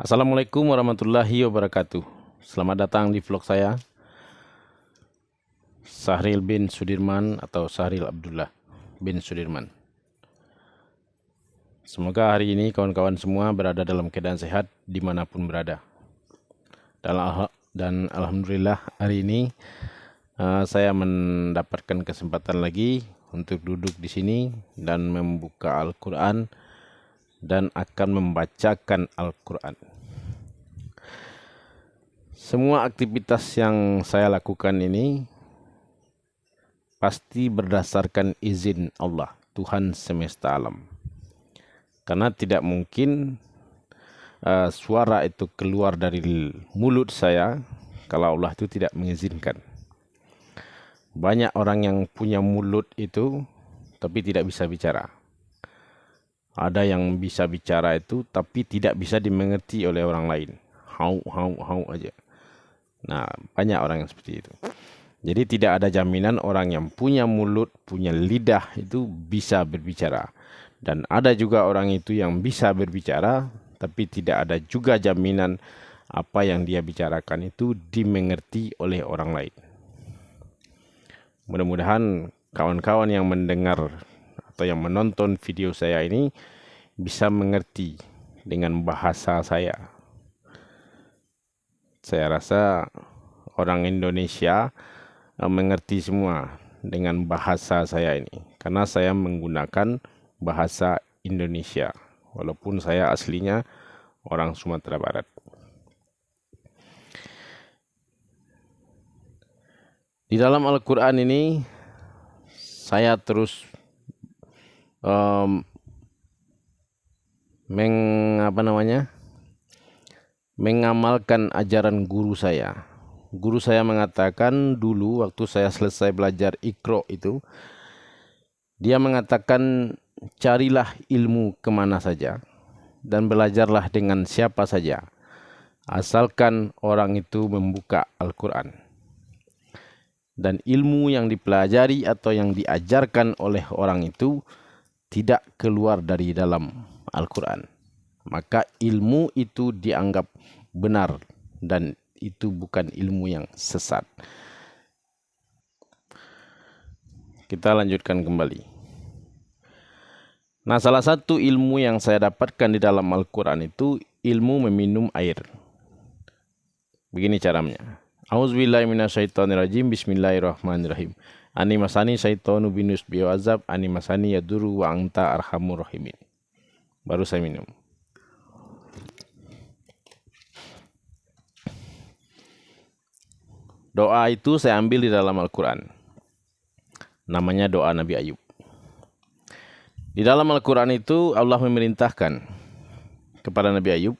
Assalamualaikum warahmatullahi wabarakatuh. Selamat datang di vlog saya, Sahril bin Sudirman atau Sahril Abdullah bin Sudirman. Semoga hari ini kawan-kawan semua berada dalam keadaan sehat dimanapun berada. Dan Alhamdulillah hari ini saya mendapatkan kesempatan lagi untuk duduk di sini dan membuka Al-Quran dan akan membacakan Al-Quran. Semua aktivitas yang saya lakukan ini pasti berdasarkan izin Allah, Tuhan semesta alam. Karena tidak mungkin suara itu keluar dari mulut saya kalau Allah itu tidak mengizinkan. Banyak orang yang punya mulut itu tapi tidak bisa bicara. Ada yang bisa bicara itu tapi tidak bisa dimengerti oleh orang lain. Hau aja. Nah, banyak orang yang seperti itu. Jadi tidak ada jaminan orang yang punya mulut, punya lidah itu bisa berbicara. Dan ada juga orang itu yang bisa berbicara, tapi tidak ada juga jaminan apa yang dia bicarakan itu dimengerti oleh orang lain. Mudah-mudahan kawan-kawan yang mendengar atau yang menonton video saya ini bisa mengerti dengan bahasa saya. Saya rasa orang Indonesia mengerti semua dengan bahasa saya ini. Karena saya menggunakan bahasa Indonesia. Walaupun saya aslinya orang Sumatera Barat. Di dalam Al-Quran ini saya terus mengamalkan ajaran guru saya. Guru saya mengatakan dulu waktu saya selesai belajar Iqra itu, dia mengatakan carilah ilmu kemana saja dan belajarlah dengan siapa saja, asalkan orang itu membuka Al-Quran. Dan ilmu yang dipelajari atau yang diajarkan oleh orang itu tidak keluar dari dalam Al-Quran. Maka ilmu itu dianggap benar dan itu bukan ilmu yang sesat. Kita lanjutkan kembali. Nah, salah satu ilmu yang saya dapatkan di dalam Al-Quran itu ilmu meminum air. Begini caranya. Auzubillahi minasyaitonirrajim. Bismillahirrahmanirrahim. Animasani syaitonu binus biwazab. Animasani yaduru wa anta arhamur rahimin. Baru saya minum. Doa itu saya ambil di dalam Al-Quran. Namanya doa Nabi Ayub. Di dalam Al-Quran itu Allah memerintahkan kepada Nabi Ayub,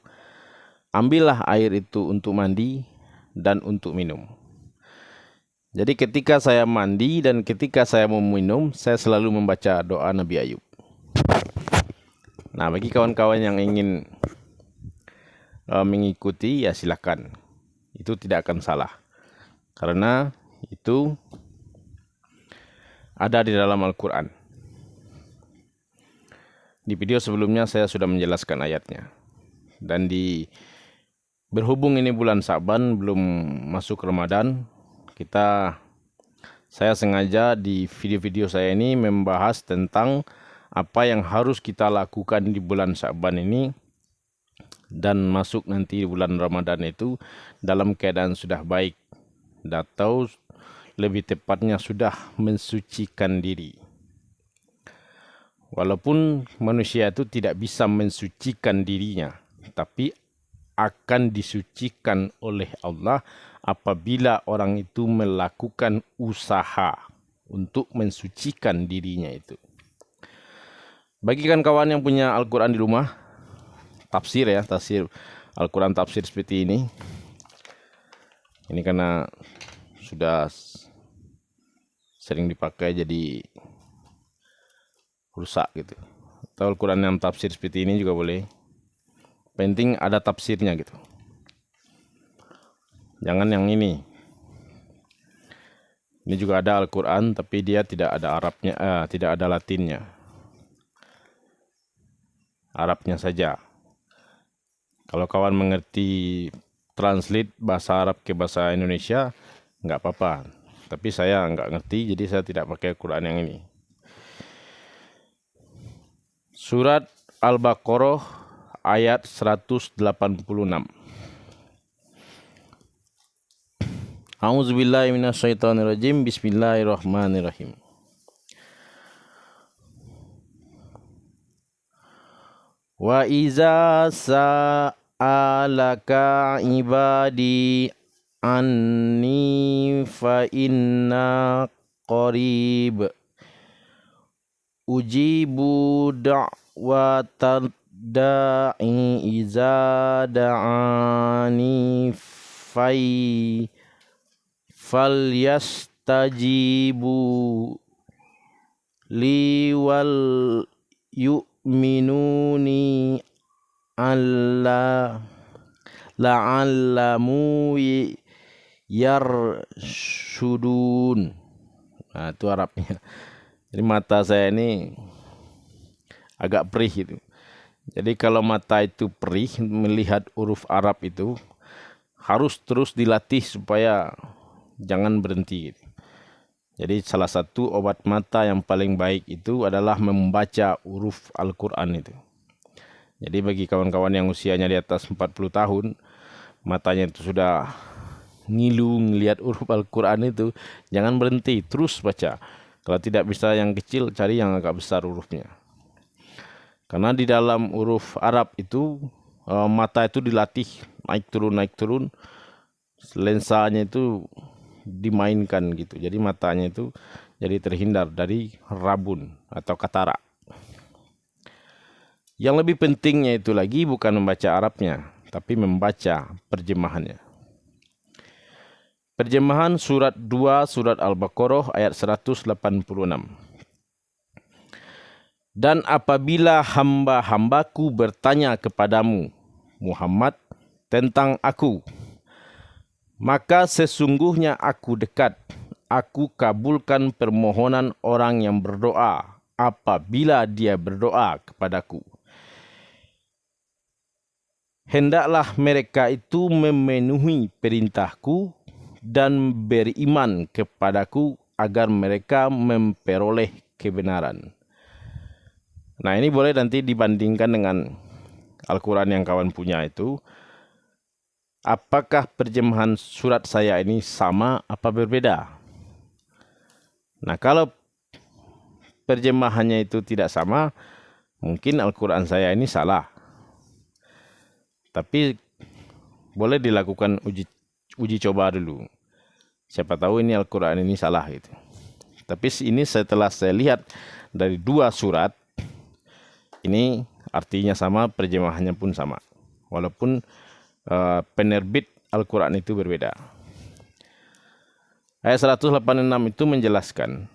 ambillah air itu untuk mandi dan untuk minum. Jadi ketika saya mandi dan ketika saya mau minum, saya selalu membaca doa Nabi Ayub. Nah, bagi kawan-kawan yang ingin mengikuti, ya silakan. Itu tidak akan salah. Karena itu ada di dalam Al-Quran. Di video sebelumnya saya sudah menjelaskan ayatnya. Dan berhubung ini bulan Sa'ban, belum masuk Ramadan, saya sengaja di video-video saya ini membahas tentang apa yang harus kita lakukan di bulan Sa'ban ini dan masuk nanti bulan Ramadan itu dalam keadaan sudah baik atau lebih tepatnya sudah mensucikan diri. Walaupun manusia itu tidak bisa mensucikan dirinya, tapi akan disucikan oleh Allah apabila orang itu melakukan usaha untuk mensucikan dirinya itu. Bagi kawan yang punya Al-Quran di rumah, tafsir Al-Quran tafsir seperti ini. Ini karena sudah sering dipakai jadi rusak gitu. Atau Al-Quran yang tafsir seperti ini juga boleh. Penting ada tafsirnya gitu. Jangan yang ini. Ini juga ada Al-Quran tapi dia tidak ada Arabnya, tidak ada Latinnya. Arabnya saja. Kalau kawan mengerti translate bahasa Arab ke bahasa Indonesia, nggak apa-apa. Tapi saya nggak ngerti, jadi saya tidak pakai Quran yang ini. Surat Al-Baqarah ayat 186. A'udzubillahi minasyaitonirrajim. Bismillahirrahmanirrahim. Wa iza sa'alaka ibadi anni fa inna qarib ujibu da'watad da'i iza da'ani falyastajibu li wal yu'minuni alla la'allamu yarshudun. Nah, itu Arabnya. Jadi mata saya ini agak perih itu. Jadi kalau mata itu perih melihat huruf Arab itu harus terus dilatih supaya jangan berhenti. Jadi salah satu obat mata yang paling baik itu adalah membaca huruf Al-Quran itu. Jadi bagi kawan-kawan yang usianya di atas 40 tahun, matanya itu sudah ngilu ngelihat huruf Al-Quran itu, jangan berhenti, terus baca. Kalau tidak bisa yang kecil, cari yang agak besar hurufnya. Karena di dalam huruf Arab itu, mata itu dilatih, naik turun, lensanya itu dimainkan gitu. Jadi matanya itu jadi terhindar dari rabun atau katarak. Yang lebih pentingnya itu lagi bukan membaca Arabnya, tapi membaca terjemahannya. Terjemahan surat 2 surat Al-Baqarah ayat 186. Dan apabila hamba-hambaku bertanya kepadamu, Muhammad, tentang aku, maka sesungguhnya aku dekat. Aku kabulkan permohonan orang yang berdoa apabila dia berdoa kepadaku. Hendaklah mereka itu memenuhi perintahku dan beriman kepadaku agar mereka memperoleh kebenaran. Nah, ini boleh nanti dibandingkan dengan Al-Quran yang kawan punya itu. Apakah terjemahan surat saya ini sama apa berbeda? Nah, kalau terjemahannya itu tidak sama, mungkin Al-Quran saya ini salah. Tapi boleh dilakukan uji coba dulu. Siapa tahu ini Al-Quran ini salah gitu. Tapi ini setelah saya lihat dari dua surat, ini artinya sama, terjemahannya pun sama. Walaupun penerbit Al-Quran itu berbeda. Ayat 186 itu menjelaskan,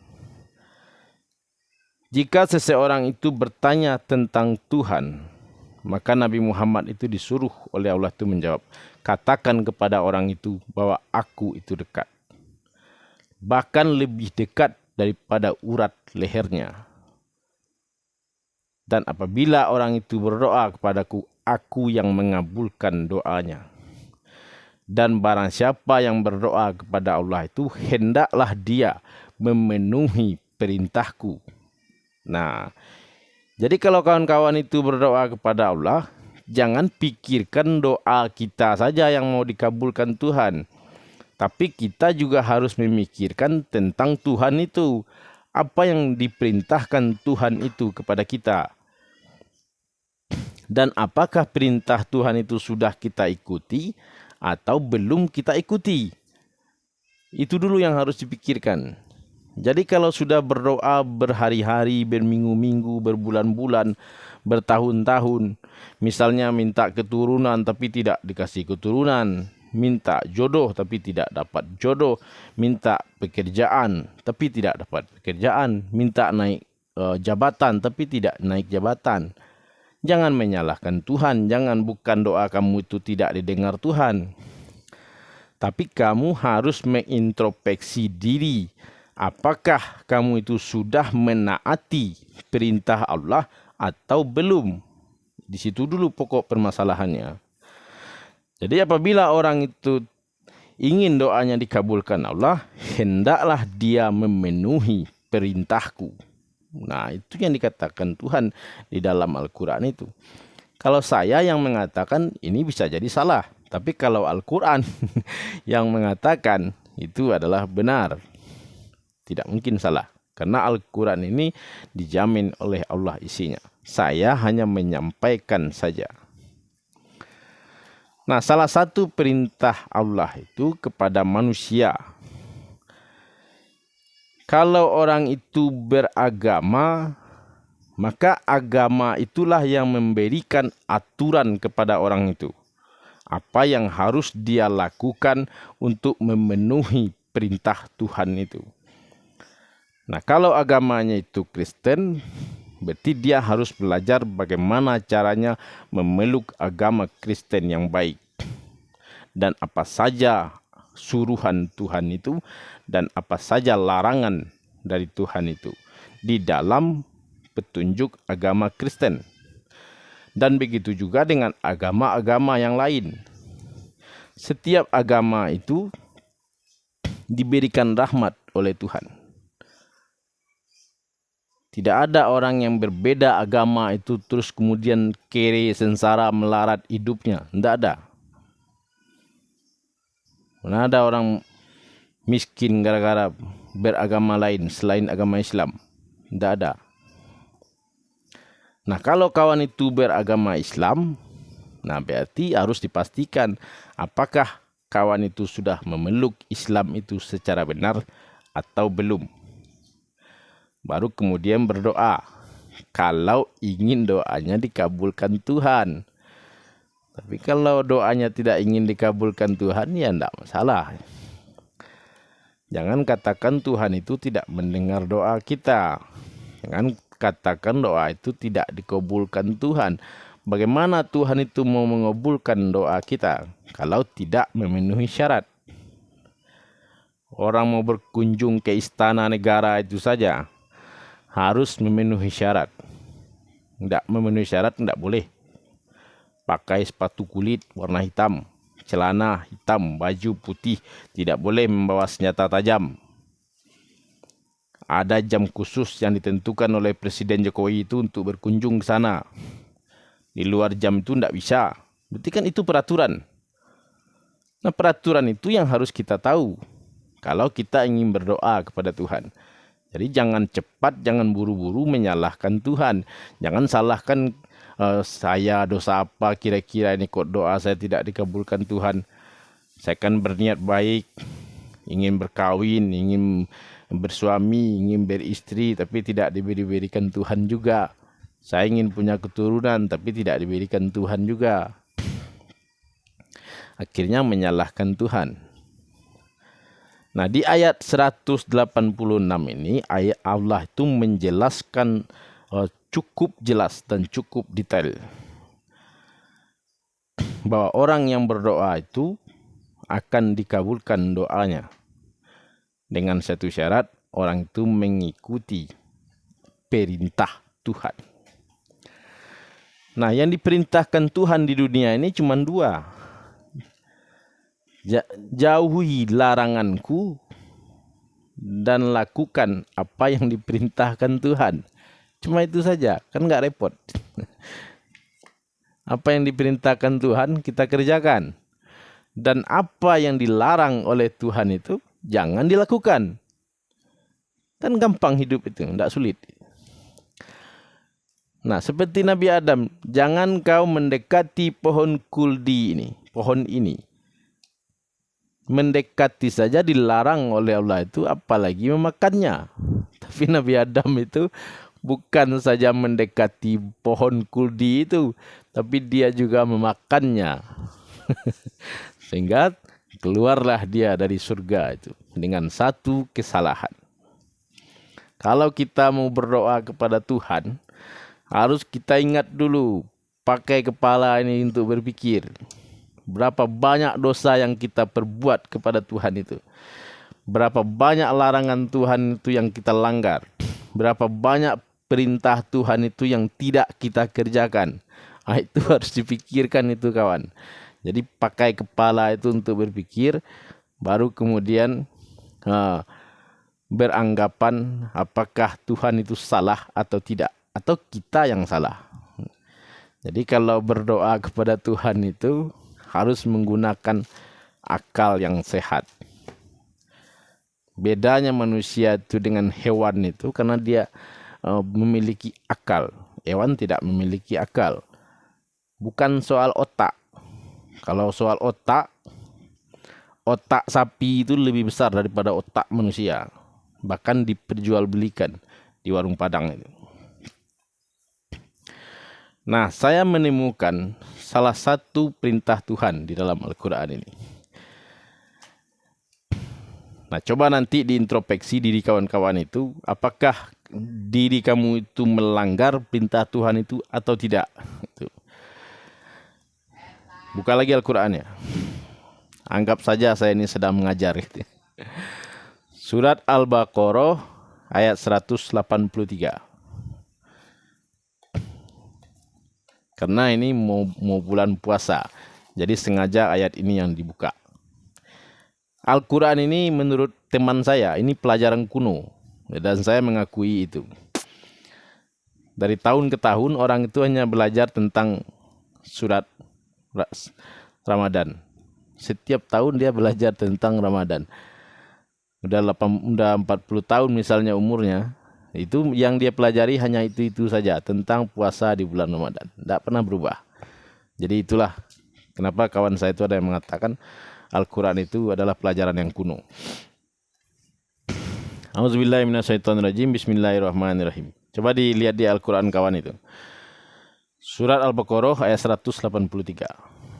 jika seseorang itu bertanya tentang Tuhan, maka Nabi Muhammad itu disuruh oleh Allah itu menjawab, katakan kepada orang itu bahwa aku itu dekat. Bahkan lebih dekat daripada urat lehernya. Dan apabila orang itu berdoa kepadaku, aku yang mengabulkan doanya. Dan barang siapa yang berdoa kepada Allah itu, hendaklah dia memenuhi perintahku. Nah, jadi kalau kawan-kawan itu berdoa kepada Allah, jangan pikirkan doa kita saja yang mau dikabulkan Tuhan. Tapi kita juga harus memikirkan tentang Tuhan itu. Apa yang diperintahkan Tuhan itu kepada kita. Dan apakah perintah Tuhan itu sudah kita ikuti atau belum kita ikuti. Itu dulu yang harus dipikirkan. Jadi kalau sudah berdoa berhari-hari, berminggu-minggu, berbulan-bulan, bertahun-tahun, misalnya minta keturunan tapi tidak dikasih keturunan, minta jodoh tapi tidak dapat jodoh, minta pekerjaan tapi tidak dapat pekerjaan, minta naik jabatan tapi tidak naik jabatan. Jangan menyalahkan Tuhan, jangan bukan doa kamu itu tidak didengar Tuhan. Tapi kamu harus mengintrospeksi diri. Apakah kamu itu sudah menaati perintah Allah atau belum? Di situ dulu pokok permasalahannya. Jadi apabila orang itu ingin doanya dikabulkan Allah, hendaklah dia memenuhi perintahku. Nah, itu yang dikatakan Tuhan di dalam Al-Quran itu. Kalau saya yang mengatakan ini bisa jadi salah. Tapi kalau Al-Quran yang mengatakan itu adalah benar. Tidak mungkin salah. Karena Al-Quran ini dijamin oleh Allah isinya. Saya hanya menyampaikan saja. Nah, salah satu perintah Allah itu kepada manusia. Kalau orang itu beragama, maka agama itulah yang memberikan aturan kepada orang itu. Apa yang harus dia lakukan untuk memenuhi perintah Tuhan itu. Nah, kalau agamanya itu Kristen, berarti dia harus belajar bagaimana caranya memeluk agama Kristen yang baik. Dan apa saja suruhan Tuhan itu dan apa saja larangan dari Tuhan itu di dalam petunjuk agama Kristen. Dan begitu juga dengan agama-agama yang lain. Setiap agama itu diberikan rahmat oleh Tuhan. Tidak ada orang yang berbeda agama itu terus kemudian kere, sengsara, melarat hidupnya. Tidak ada. Mana ada orang miskin gara-gara beragama lain selain agama Islam? Tidak ada. Nah, kalau kawan itu beragama Islam, nah berarti harus dipastikan apakah kawan itu sudah memeluk Islam itu secara benar atau belum. Baru kemudian berdoa. Kalau ingin doanya dikabulkan Tuhan. Tapi kalau doanya tidak ingin dikabulkan Tuhan, ya tidak masalah. Jangan katakan Tuhan itu tidak mendengar doa kita. Jangan katakan doa itu tidak dikabulkan Tuhan. Bagaimana Tuhan itu mau mengabulkan doa kita kalau tidak memenuhi syarat? Orang mau berkunjung ke istana negara itu saja harus memenuhi syarat. Tidak memenuhi syarat tidak boleh. Pakai sepatu kulit warna hitam, celana hitam, baju putih, tidak boleh membawa senjata tajam. Ada jam khusus yang ditentukan oleh Presiden Jokowi itu untuk berkunjung ke sana. Di luar jam itu tidak bisa. Berarti kan itu peraturan. Nah, peraturan itu yang harus kita tahu kalau kita ingin berdoa kepada Tuhan. Jadi jangan cepat, jangan buru-buru menyalahkan Tuhan. Jangan salahkan saya dosa apa kira-kira ini kok doa saya tidak dikabulkan Tuhan. Saya kan berniat baik, ingin berkawin, ingin bersuami, ingin beristri, tapi tidak diberikan Tuhan juga. Saya ingin punya keturunan, tapi tidak diberikan Tuhan juga. Akhirnya menyalahkan Tuhan. Nah, di ayat 186 ini, ayat Allah itu menjelaskan cukup jelas dan cukup detail bahwa orang yang berdoa itu akan dikabulkan doanya dengan satu syarat, orang itu mengikuti perintah Tuhan. Nah, yang diperintahkan Tuhan di dunia ini cuma dua. Jauhi laranganku dan lakukan apa yang diperintahkan Tuhan. Cuma itu saja, kan nggak repot. Apa yang diperintahkan Tuhan kita kerjakan. Dan apa yang dilarang oleh Tuhan itu jangan dilakukan. Kan gampang hidup itu, nggak sulit. Nah, seperti Nabi Adam, jangan kau mendekati pohon kuldi ini, pohon ini. Mendekati saja dilarang oleh Allah itu, apalagi memakannya. Tapi Nabi Adam itu bukan saja mendekati pohon kuldi itu, tapi dia juga memakannya. Sehingga keluarlah dia dari surga itu dengan satu kesalahan. Kalau kita mau berdoa kepada Tuhan, harus kita ingat dulu, pakai kepala ini untuk berpikir. Berapa banyak dosa yang kita perbuat kepada Tuhan itu. Berapa banyak larangan Tuhan itu yang kita langgar. Berapa banyak perintah Tuhan itu yang tidak kita kerjakan. Itu harus dipikirkan itu kawan. Jadi pakai kepala itu untuk berpikir, baru kemudian beranggapan apakah Tuhan itu salah atau tidak, atau kita yang salah. Jadi kalau berdoa kepada Tuhan itu harus menggunakan akal yang sehat. Bedanya manusia itu dengan hewan itu karena dia memiliki akal. Hewan tidak memiliki akal. Bukan soal otak. Kalau soal otak sapi itu lebih besar daripada otak manusia. Bahkan diperjualbelikan di warung Padang itu. Nah, saya menemukan salah satu perintah Tuhan di dalam Al-Quran ini. Nah, coba nanti diintrospeksi diri kawan-kawan itu, apakah diri kamu itu melanggar perintah Tuhan itu atau tidak. Buka lagi Al-Quran ya. Anggap saja saya ini sedang mengajar. Surat Al-Baqarah ayat 183. Karena ini mau bulan puasa, jadi sengaja ayat ini yang dibuka. Al-Quran ini menurut teman saya, ini pelajaran kuno. Dan saya mengakui itu. Dari tahun ke tahun orang itu hanya belajar tentang surat Ramadan. Setiap tahun dia belajar tentang Ramadan. Udah 40 tahun misalnya umurnya. Itu yang dia pelajari hanya itu saja, tentang puasa di bulan Ramadan. Tidak pernah berubah. Jadi itulah kenapa kawan saya itu ada yang mengatakan Al-Quran itu adalah pelajaran yang kuno. Auzubillahiminasyaitonirrajim. Bismillahirrahmanirrahim. Coba dilihat di Al-Quran kawan itu. Surat Al-Baqarah ayat 183.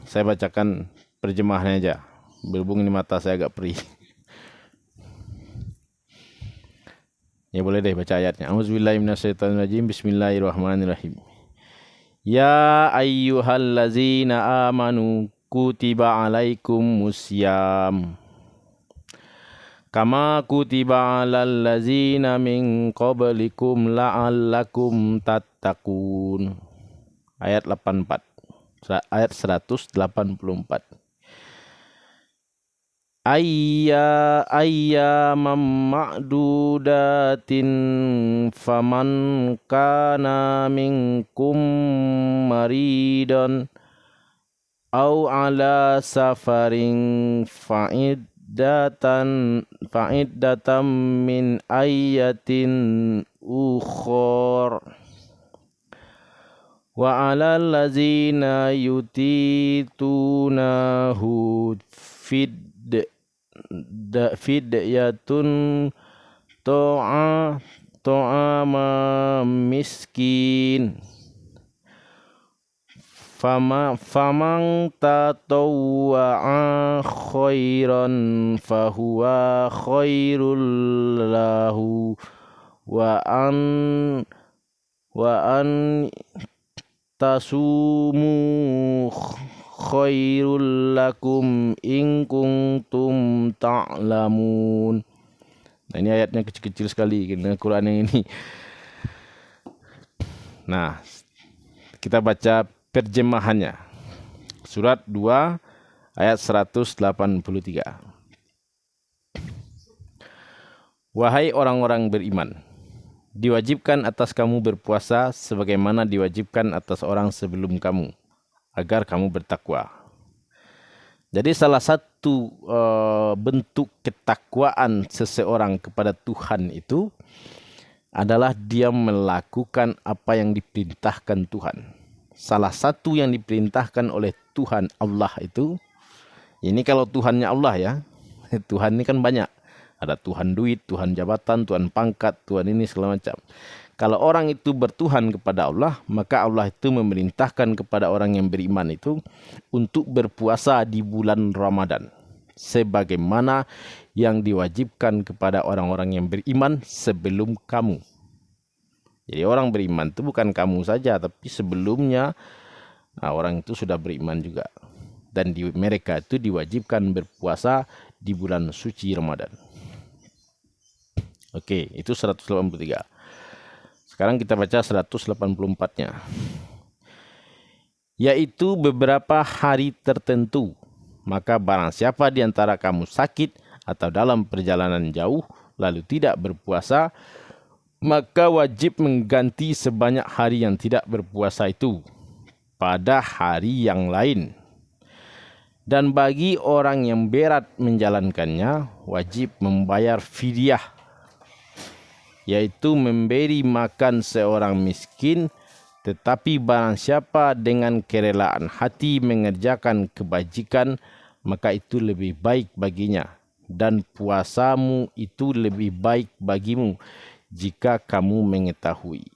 Saya bacakan terjemahannya aja. Berhubung ini mata saya agak perih. Ya boleh deh baca ayatnya. Auzubillahiminasyaitonirrajim. Bismillahirrahmanirrahim. Ya ayyuhallazina amanu kutiba alaikumusiyam kama kutiba alal ladzina min qablikum la'allakum tattaqun. Ayat 84. Ayat 184. Ayyaman ma'dudatin faman kana minkum maridan aw ala safarin fa'iddatan min ayyatin ukhor wa ala allazina yutitunahu fidyatun ta'ama miskin faman tatawwa'a khairan fahuwa khairul lahu wa an tasumu khairul lakum in kuntum ta'lamun. Nah, ini ayatnya kecil-kecil sekali karena Quran yang ini. Nah, kita baca terjemahannya. Surat 2 ayat 183. Wahai orang-orang beriman, diwajibkan atas kamu berpuasa sebagaimana diwajibkan atas orang sebelum kamu, agar kamu bertakwa. Jadi salah satu bentuk ketakwaan seseorang kepada Tuhan itu adalah dia melakukan apa yang diperintahkan Tuhan. Salah satu yang diperintahkan oleh Tuhan Allah itu, ini kalau Tuhannya Allah ya, Tuhan ini kan banyak. Ada Tuhan duit, Tuhan jabatan, Tuhan pangkat, Tuhan ini segala macam. Kalau orang itu bertuhan kepada Allah, maka Allah itu memerintahkan kepada orang yang beriman itu untuk berpuasa di bulan Ramadan. Sebagaimana yang diwajibkan kepada orang-orang yang beriman sebelum kamu. Jadi orang beriman itu bukan kamu saja, tapi sebelumnya orang itu sudah beriman juga. Dan mereka itu diwajibkan berpuasa di bulan suci Ramadan. Oke, itu 183. Sekarang kita baca 184-nya. yaitu beberapa hari tertentu. Maka barang siapa di antara kamu sakit atau dalam perjalanan jauh, lalu tidak berpuasa, maka wajib mengganti sebanyak hari yang tidak berpuasa itu pada hari yang lain. Dan bagi orang yang berat menjalankannya, wajib membayar fidyah, yaitu memberi makan seorang miskin. Tetapi barang siapa dengan kerelaan hati mengerjakan kebajikan, maka itu lebih baik baginya. Dan puasamu itu lebih baik bagimu jika kamu mengetahui.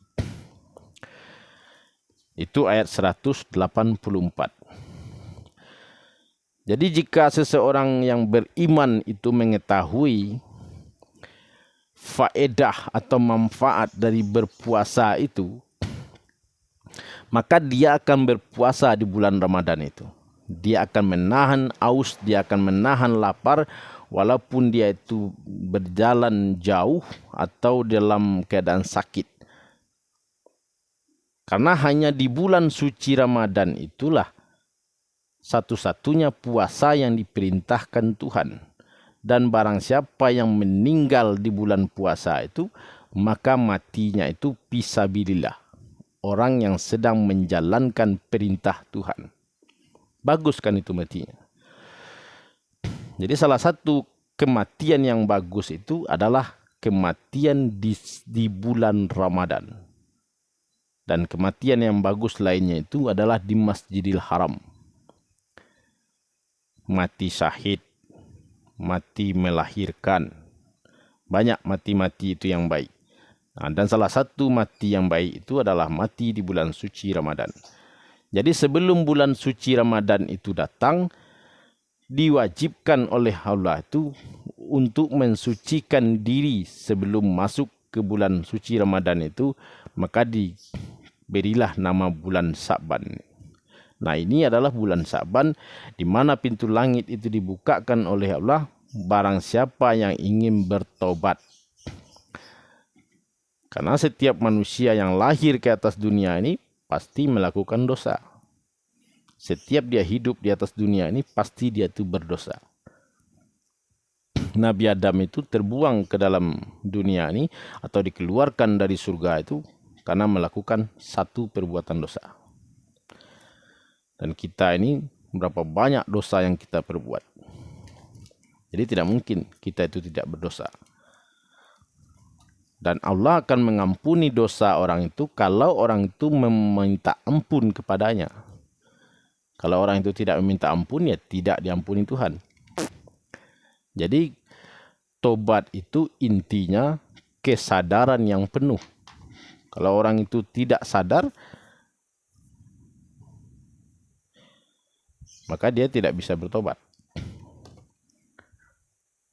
Itu ayat 184. Jadi jika seseorang yang beriman itu mengetahui faedah atau manfaat dari berpuasa itu, maka dia akan berpuasa di bulan Ramadan itu. Dia akan menahan aus, dia akan menahan lapar, walaupun dia itu berjalan jauh atau dalam keadaan sakit. Karena hanya di bulan suci Ramadan itulah satu-satunya puasa yang diperintahkan Tuhan. Dan barang siapa yang meninggal di bulan puasa itu, maka matinya itu fisabilillah. Orang yang sedang menjalankan perintah Tuhan. Bagus kan itu matinya. Jadi salah satu kematian yang bagus itu adalah kematian di bulan Ramadan. Dan kematian yang bagus lainnya itu adalah di Masjidil Haram. Mati syahid, mati melahirkan. Banyak mati-mati itu yang baik. Dan salah satu mati yang baik itu adalah mati di bulan suci Ramadan. Jadi sebelum bulan suci Ramadan itu datang, diwajibkan oleh Allah itu untuk mensucikan diri sebelum masuk ke bulan suci Ramadan itu, maka diberilah nama bulan Sa'ban. Nah, ini adalah bulan Sa'ban di mana pintu langit itu dibukakan oleh Allah barang siapa yang ingin bertobat. Karena setiap manusia yang lahir ke atas dunia ini pasti melakukan dosa. Setiap dia hidup di atas dunia ini pasti dia itu berdosa. Nabi Adam itu terbuang ke dalam dunia ini atau dikeluarkan dari surga itu karena melakukan satu perbuatan dosa. Dan kita ini berapa banyak dosa yang kita perbuat. Jadi tidak mungkin kita itu tidak berdosa. Dan Allah akan mengampuni dosa orang itu kalau orang itu meminta ampun kepadanya. Kalau orang itu tidak meminta ampun, ya tidak diampuni Tuhan. Jadi tobat itu intinya kesadaran yang penuh. Kalau orang itu tidak sadar, maka dia tidak bisa bertobat.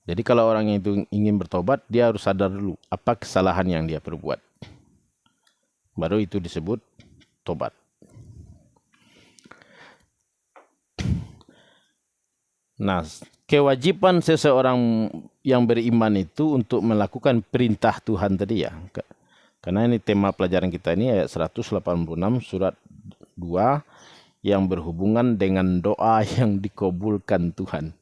Jadi kalau orang itu ingin bertobat, dia harus sadar dulu apa kesalahan yang dia perbuat. Baru itu disebut tobat. Nah, kewajiban seseorang yang beriman itu untuk melakukan perintah Tuhan tadi ya. Karena ini tema pelajaran kita ini ayat 186 surat 2 yang berhubungan dengan doa yang dikabulkan Tuhan.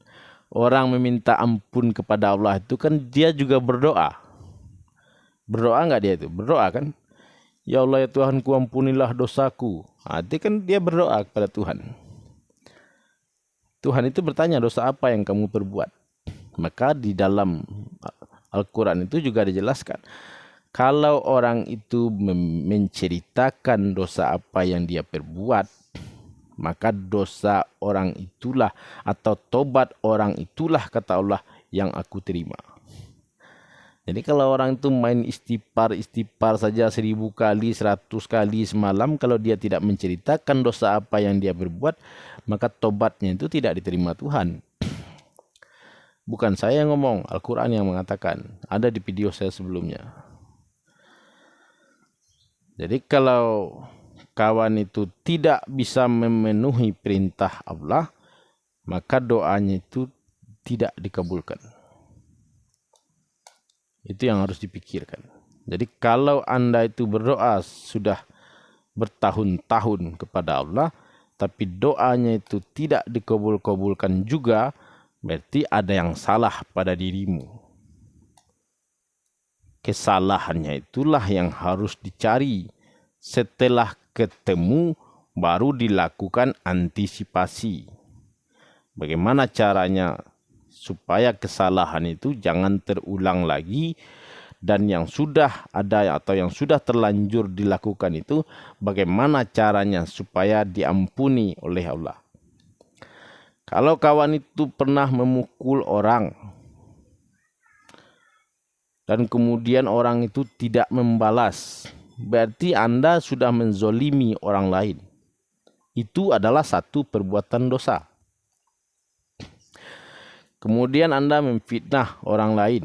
Orang meminta ampun kepada Allah itu kan dia juga berdoa. Berdoa enggak dia itu? Berdoa kan? Ya Allah ya Tuhanku, ampunilah dosaku. Itu kan dia berdoa kepada Tuhan. Tuhan itu bertanya, dosa apa yang kamu perbuat? Maka di dalam Al-Quran itu juga dijelaskan. Kalau orang itu menceritakan dosa apa yang dia perbuat, maka dosa orang itulah atau tobat orang itulah, kata Allah, yang aku terima. Jadi kalau orang itu main istighfar saja 1000 kali, 100 kali semalam, kalau dia tidak menceritakan dosa apa yang dia berbuat, maka tobatnya itu tidak diterima Tuhan. Bukan saya yang ngomong, Al-Quran yang mengatakan. Ada di video saya sebelumnya. Jadi kalau kawan itu tidak bisa memenuhi perintah Allah, maka doanya itu tidak dikabulkan. Itu yang harus dipikirkan. Jadi kalau Anda itu berdoa sudah bertahun-tahun kepada Allah, tapi doanya itu tidak dikabul-kabulkan juga, berarti ada yang salah pada dirimu. Kesalahannya itulah yang harus dicari. Setelah ketemu, baru dilakukan antisipasi. Bagaimana caranya supaya kesalahan itu jangan terulang lagi, dan yang sudah ada atau yang sudah terlanjur dilakukan itu bagaimana caranya supaya diampuni oleh Allah. Kalau kawan itu pernah memukul orang dan kemudian orang itu tidak membalas, berarti Anda sudah menzolimi orang lain. Itu adalah satu perbuatan dosa. Kemudian Anda memfitnah orang lain,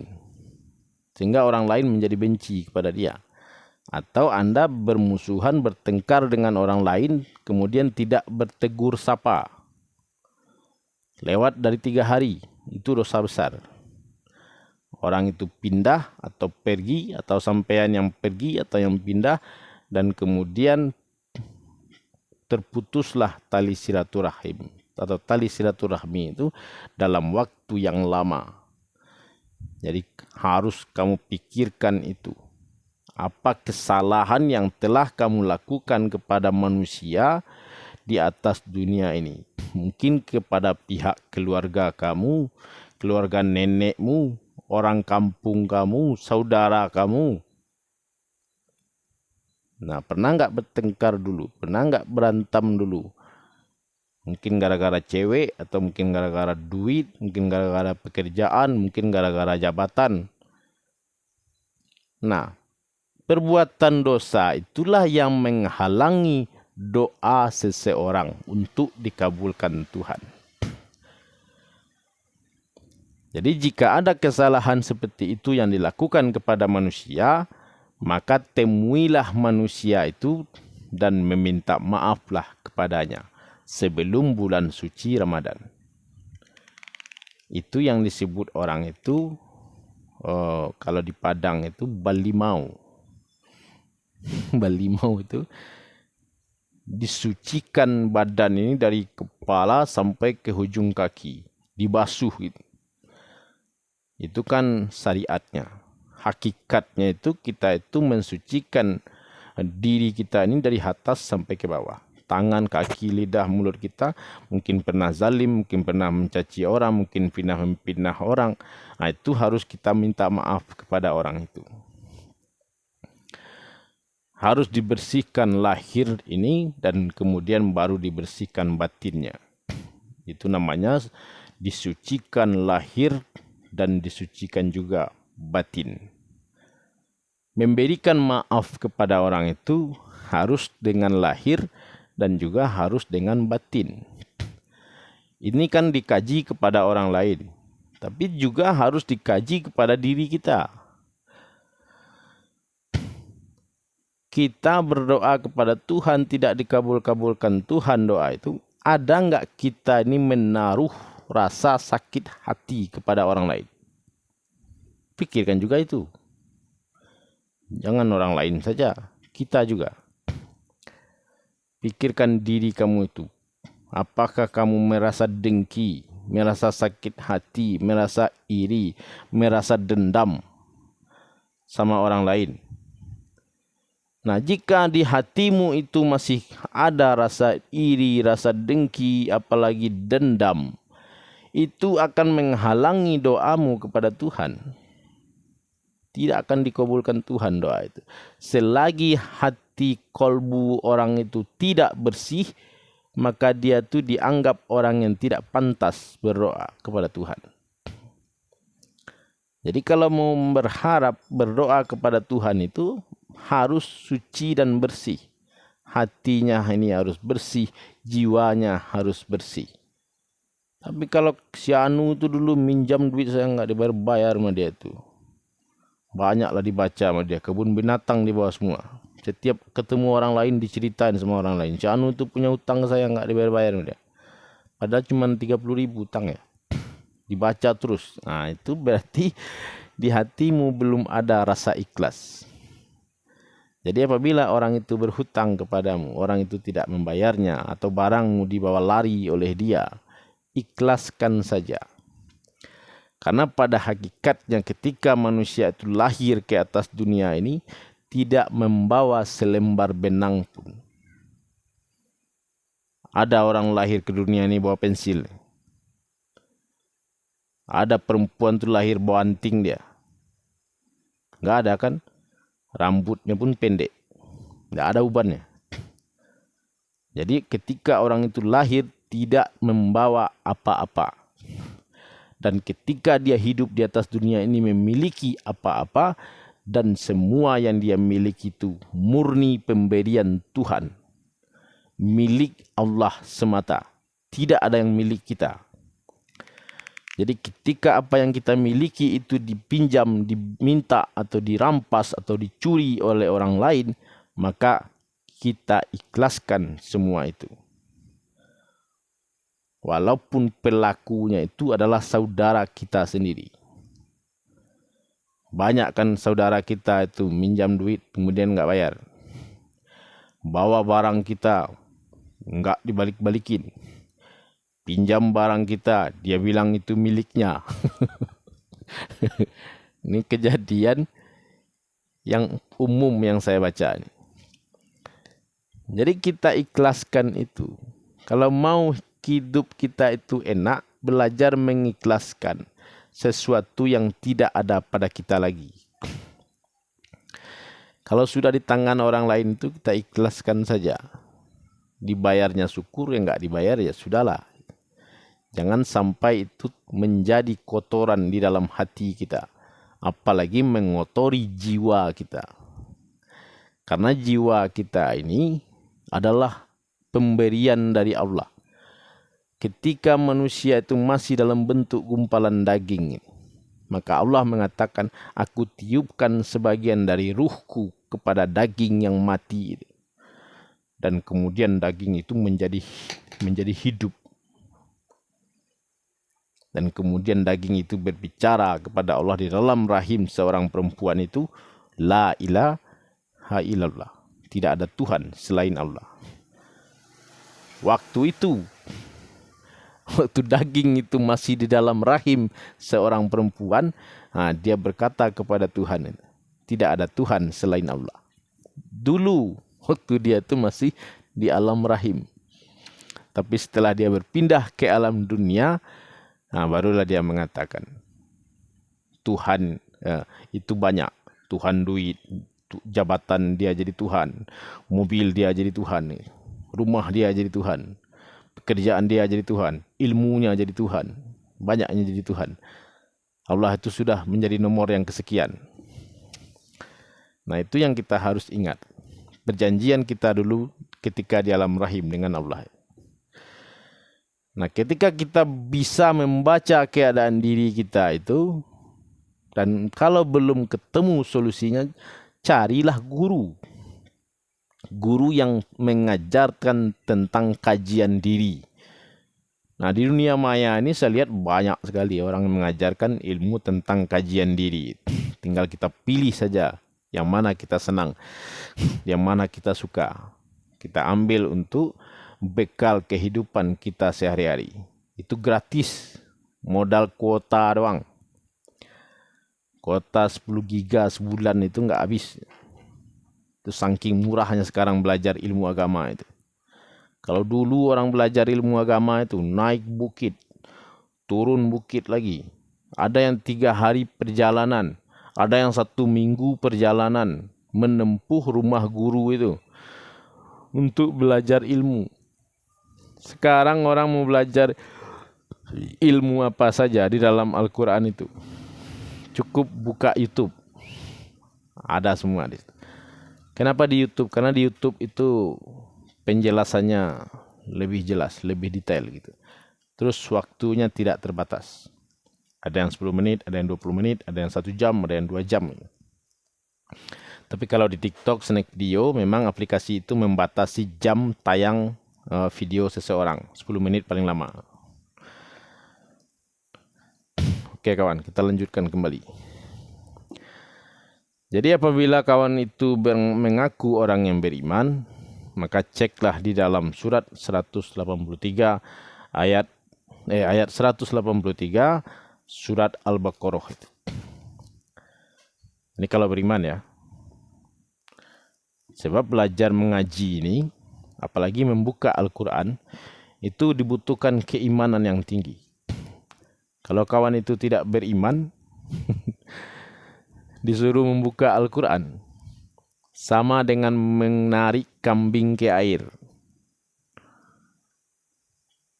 sehingga orang lain menjadi benci kepada dia. Atau Anda bermusuhan, bertengkar dengan orang lain, kemudian tidak bertegur sapa. Lewat dari 3 hari, itu dosa besar. Orang itu pindah atau pergi, atau sampean yang pergi atau yang pindah, dan kemudian terputuslah tali silaturahim. Atau tali silaturahmi itu dalam waktu yang lama. Jadi harus kamu pikirkan itu. Apa kesalahan yang telah kamu lakukan kepada manusia di atas dunia ini? Mungkin kepada pihak keluarga kamu, keluarga nenekmu, orang kampung kamu, saudara kamu. Nah, pernah nggak bertengkar dulu? Pernah nggak berantem dulu? Mungkin gara-gara cewek, atau mungkin gara-gara duit, mungkin gara-gara pekerjaan, mungkin gara-gara jabatan. Nah, perbuatan dosa itulah yang menghalangi doa seseorang untuk dikabulkan Tuhan. Jadi jika ada kesalahan seperti itu yang dilakukan kepada manusia, maka temuilah manusia itu dan meminta maaflah kepadanya sebelum bulan suci Ramadan. Itu yang disebut orang itu, kalau di Padang itu balimau. Balimau itu disucikan badan ini dari kepala sampai ke ujung kaki, dibasuh gitu. Itu kan syariatnya. Hakikatnya itu kita itu mensucikan diri kita ini dari atas sampai ke bawah. Tangan, kaki, lidah, mulut kita mungkin pernah zalim, mungkin pernah mencaci orang, mungkin pernah memfitnah orang. Nah, itu harus kita minta maaf kepada orang itu. Harus dibersihkan lahir ini dan kemudian baru dibersihkan batinnya. Itu namanya disucikan lahir dan disucikan juga batin. Memberikan maaf kepada orang itu harus dengan lahir dan juga harus dengan batin. Ini kan dikaji kepada orang lain, tapi juga harus dikaji kepada diri kita. Kita berdoa kepada Tuhan tidak dikabul-kabulkan Tuhan doa itu, ada enggak kita ini menaruh rasa sakit hati kepada orang lain? Pikirkan juga itu. Jangan orang lain saja, kita juga. Pikirkan diri kamu itu. Apakah kamu merasa dengki, merasa sakit hati, merasa iri, merasa dendam sama orang lain? Nah, jika di hatimu itu masih ada rasa iri, rasa dengki, apalagi dendam, itu akan menghalangi doamu kepada Tuhan. Tidak akan dikabulkan Tuhan doa itu. Selagi hati kolbu orang itu tidak bersih, maka dia itu dianggap orang yang tidak pantas berdoa kepada Tuhan. Jadi kalau mau berharap berdoa kepada Tuhan itu harus suci dan bersih. Hatinya ini harus bersih, jiwanya harus bersih. Tapi kalau si Anu itu dulu minjam duit saya nggak dibayar sama dia itu. Banyaklah dibaca sama dia, kebun binatang di bawah semua. Setiap ketemu orang lain diceritain sama orang lain. Si Anu itu punya utang saya nggak dibayar sama dia. Padahal cuma 30.000 utang ya. Dibaca terus. Nah, itu berarti di hatimu belum ada rasa ikhlas. Jadi apabila orang itu berhutang kepadamu, orang itu tidak membayarnya, atau barangmu dibawa lari oleh dia, ikhlaskan saja. Karena pada hakikatnya ketika manusia itu lahir ke atas dunia ini, tidak membawa selembar benang pun. Ada orang lahir ke dunia ini bawa pensil. Ada perempuan itu lahir bawa anting dia. Nggak ada kan? Rambutnya pun pendek. Nggak ada ubannya. Jadi ketika orang itu lahir tidak membawa apa-apa. Dan ketika dia hidup di atas dunia ini memiliki apa-apa. Dan semua yang dia miliki itu murni pemberian Tuhan. Milik Allah semata. Tidak ada yang milik kita. Jadi ketika apa yang kita miliki itu dipinjam, diminta atau dirampas atau dicuri oleh orang lain, maka kita ikhlaskan semua itu. Walaupun pelakunya itu adalah saudara kita sendiri. Banyak kan saudara kita itu minjam duit kemudian nggak bayar. Bawa barang kita nggak dibalik-balikin. Pinjam barang kita, dia bilang itu miliknya. Ini kejadian yang umum yang saya baca. Jadi kita ikhlaskan itu. Kalau mau hidup kita itu enak, belajar mengikhlaskan sesuatu yang tidak ada pada kita lagi. Kalau sudah di tangan orang lain itu kita ikhlaskan saja. Dibayarnya syukur, yang nggak dibayar ya sudahlah. Jangan sampai itu menjadi kotoran di dalam hati kita. Apalagi mengotori jiwa kita. Karena jiwa kita ini adalah pemberian dari Allah. Ketika manusia itu masih dalam bentuk gumpalan daging, maka Allah mengatakan, aku tiupkan sebagian dari ruhku kepada daging yang mati. Dan kemudian daging itu menjadi hidup. Dan kemudian daging itu berbicara kepada Allah di dalam rahim seorang perempuan itu, La ilaha illallah. Tidak ada Tuhan selain Allah. Waktu daging itu masih di dalam rahim seorang perempuan, dia berkata kepada Tuhan, tidak ada Tuhan selain Allah. Dulu waktu dia itu masih di alam rahim. Tapi setelah dia berpindah ke alam dunia, barulah dia mengatakan, Tuhan itu banyak. Tuhan duit, jabatan dia jadi Tuhan, mobil dia jadi Tuhan, rumah dia jadi Tuhan, pekerjaan dia jadi Tuhan, ilmunya jadi Tuhan, banyaknya jadi Tuhan. Allah itu sudah menjadi nomor yang kesekian. Nah, itu yang kita harus ingat. Perjanjian kita dulu ketika di alam rahim dengan Allah. Nah, ketika kita bisa membaca keadaan diri kita itu, dan kalau belum ketemu solusinya, carilah guru. Guru yang mengajarkan tentang kajian diri. Nah, di dunia maya ini saya lihat banyak sekali orang yang mengajarkan ilmu tentang kajian diri. Tinggal kita pilih saja yang mana kita senang, yang mana kita suka. Kita ambil untuk bekal kehidupan kita sehari-hari. Itu gratis, modal kuota doang. Kuota 10 giga sebulan itu nggak habis. Itu saking murahnya sekarang belajar ilmu agama itu. Kalau dulu orang belajar ilmu agama itu naik bukit, turun bukit lagi. Ada yang 3 hari perjalanan, ada yang 1 minggu perjalanan menempuh rumah guru itu untuk belajar ilmu. Sekarang orang mau belajar ilmu apa saja di dalam Al-Quran itu. Cukup buka YouTube. Ada semua di situ. Kenapa di YouTube? Karena di YouTube itu penjelasannya lebih jelas, lebih detail gitu. Terus waktunya tidak terbatas. Ada yang 10 menit, ada yang 20 menit, ada yang 1 jam, ada yang 2 jam. Tapi kalau di TikTok, Snack Video, memang aplikasi itu membatasi jam tayang video seseorang. 10 menit paling lama. Oke kawan, kita lanjutkan kembali. Jadi apabila kawan itu mengaku orang yang beriman, maka ceklah di dalam surat 183 ayat 183 surat Al-Baqarah itu. Ini kalau beriman ya. Sebab belajar mengaji ini, apalagi membuka Al-Quran, itu dibutuhkan keimanan yang tinggi. Kalau kawan itu tidak beriman, disuruh membuka Al-Quran, sama dengan menarik kambing ke air.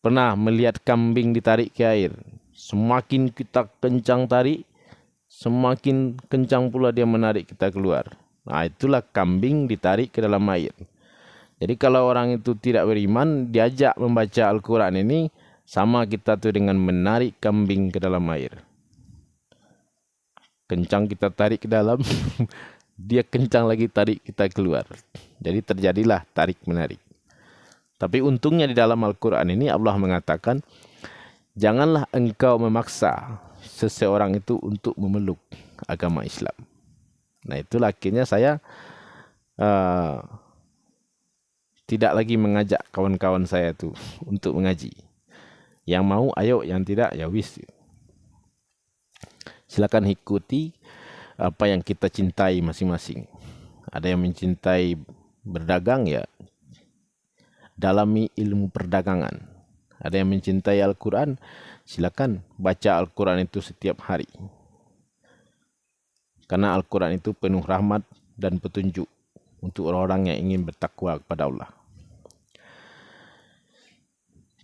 Pernah melihat kambing ditarik ke air? Semakin kita kencang tarik, semakin kencang pula dia menarik kita keluar. Nah, itulah kambing ditarik ke dalam air. Jadi kalau orang itu tidak beriman, diajak membaca Al-Quran ini, sama kita tuh dengan menarik kambing ke dalam air. Kencang kita tarik ke dalam, dia kencang lagi tarik kita keluar. Jadi terjadilah tarik-menarik. Tapi untungnya di dalam Al-Quran ini Allah mengatakan, janganlah engkau memaksa seseorang itu untuk memeluk agama Islam. Nah, itulah akhirnya saya tidak lagi mengajak kawan-kawan saya itu untuk mengaji. Yang mau ayo, yang tidak ya wis. Silakan ikuti apa yang kita cintai masing-masing. Ada yang mencintai berdagang, ya dalami ilmu perdagangan. Ada yang mencintai Al-Quran, silakan baca Al-Quran itu setiap hari. Karena Al-Quran itu penuh rahmat dan petunjuk untuk orang-orang yang ingin bertakwa kepada Allah.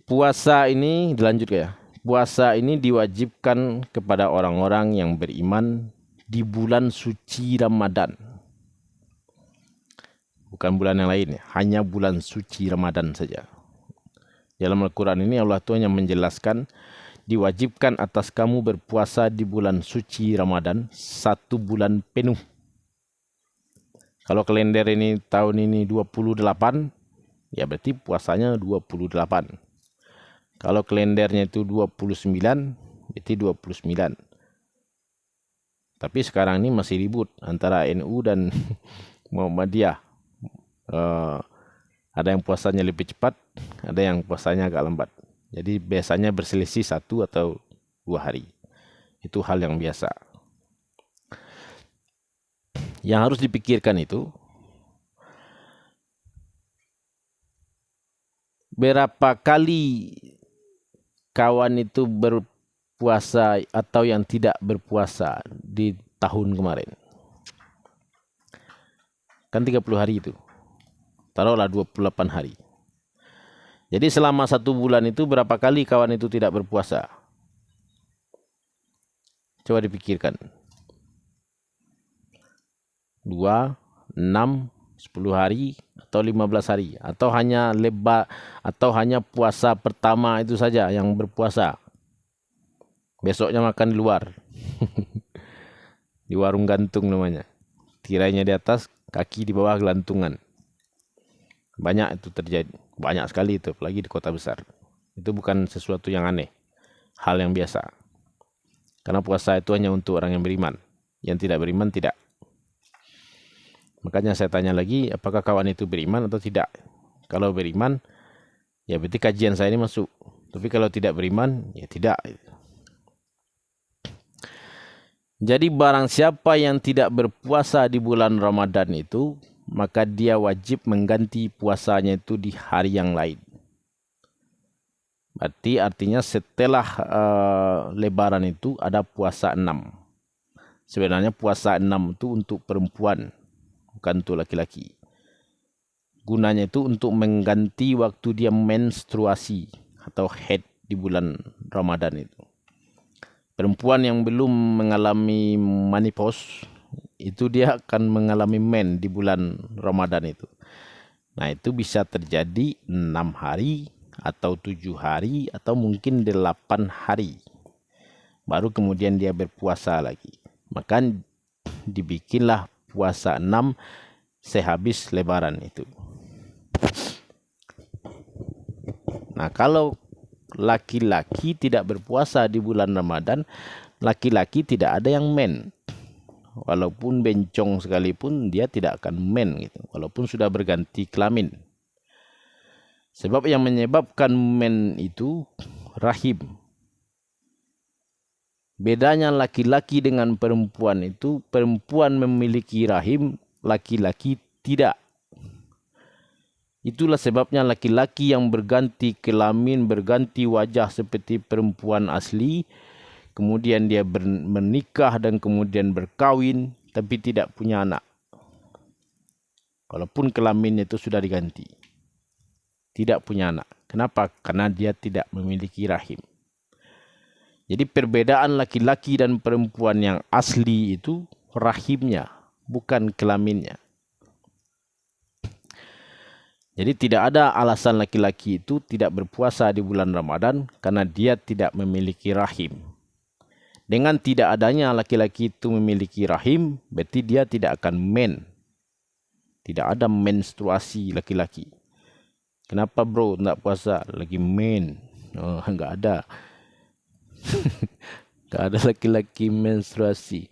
Puasa ini dilanjut ya. Puasa ini diwajibkan kepada orang-orang yang beriman di bulan suci Ramadan. Bukan bulan yang lain, hanya bulan suci Ramadan saja. Dalam Al-Quran ini Allah Tuhan yang menjelaskan, diwajibkan atas kamu berpuasa di bulan suci Ramadan 1 bulan penuh. Kalau kalender ini tahun ini 28, ya berarti puasanya 28. Kalau kalendernya itu 29, berarti 29. Tapi sekarang ini masih ribut antara NU dan Muhammadiyah. Ada yang puasanya lebih cepat, ada yang puasanya agak lambat. Jadi biasanya berselisih 1 atau 2 hari. Itu hal yang biasa. Yang harus dipikirkan itu, berapa kali kawan itu berpuasa atau yang tidak berpuasa di tahun kemarin. Kan 30 hari itu. Taruhlah 28 hari. Jadi selama 1 bulan itu berapa kali kawan itu tidak berpuasa? Coba dipikirkan. 2, 6, 10 hari atau 15 hari. Atau hanya puasa pertama itu saja yang berpuasa. Besoknya makan di luar. Di warung gantung namanya. Tirainya di atas, kaki di bawah gelantungan. Banyak itu terjadi. Banyak sekali itu, apalagi di kota besar. Itu bukan sesuatu yang aneh. Hal yang biasa. Karena puasa itu hanya untuk orang yang beriman. Yang tidak beriman, tidak. Makanya saya tanya lagi, apakah kawan itu beriman atau tidak? Kalau beriman, ya berarti kajian saya ini masuk. Tapi kalau tidak beriman, ya tidak. Jadi barang siapa yang tidak berpuasa di bulan Ramadan itu, maka dia wajib mengganti puasanya itu di hari yang lain. Berarti artinya setelah Lebaran itu ada puasa 6. Sebenarnya puasa 6 itu untuk perempuan, bukan untuk laki-laki. Gunanya itu untuk mengganti waktu dia menstruasi atau haid di bulan Ramadan itu. Perempuan yang belum mengalami menopause, itu dia akan mengalami men di bulan Ramadan itu. Nah, itu bisa terjadi 6 hari atau 7 hari atau mungkin 8 hari. Baru kemudian dia berpuasa lagi. Maka dibikinlah puasa 6 sehabis Lebaran itu. Nah, kalau laki-laki tidak berpuasa di bulan Ramadan, laki-laki tidak ada yang men. walaupun bencong sekalipun dia tidak akan men gitu, walaupun sudah berganti kelamin. Sebab yang menyebabkan men itu rahim. Bedanya laki-laki dengan perempuan itu, perempuan memiliki rahim, laki-laki tidak. Itulah sebabnya laki-laki yang berganti kelamin, berganti wajah seperti perempuan asli, kemudian dia menikah dan kemudian berkawin, tapi tidak punya anak. Walaupun kelaminnya itu sudah diganti. Tidak punya anak. Kenapa? Karena dia tidak memiliki rahim. Jadi perbedaan laki-laki dan perempuan yang asli itu rahimnya, bukan kelaminnya. Jadi tidak ada alasan laki-laki itu tidak berpuasa di bulan Ramadan karena dia tidak memiliki rahim. Dengan tidak adanya laki-laki itu memiliki rahim, berarti dia tidak akan men. Tidak ada menstruasi laki-laki. Kenapa bro tidak puasa? Lagi men. Oh, enggak ada. Enggak ada laki-laki menstruasi.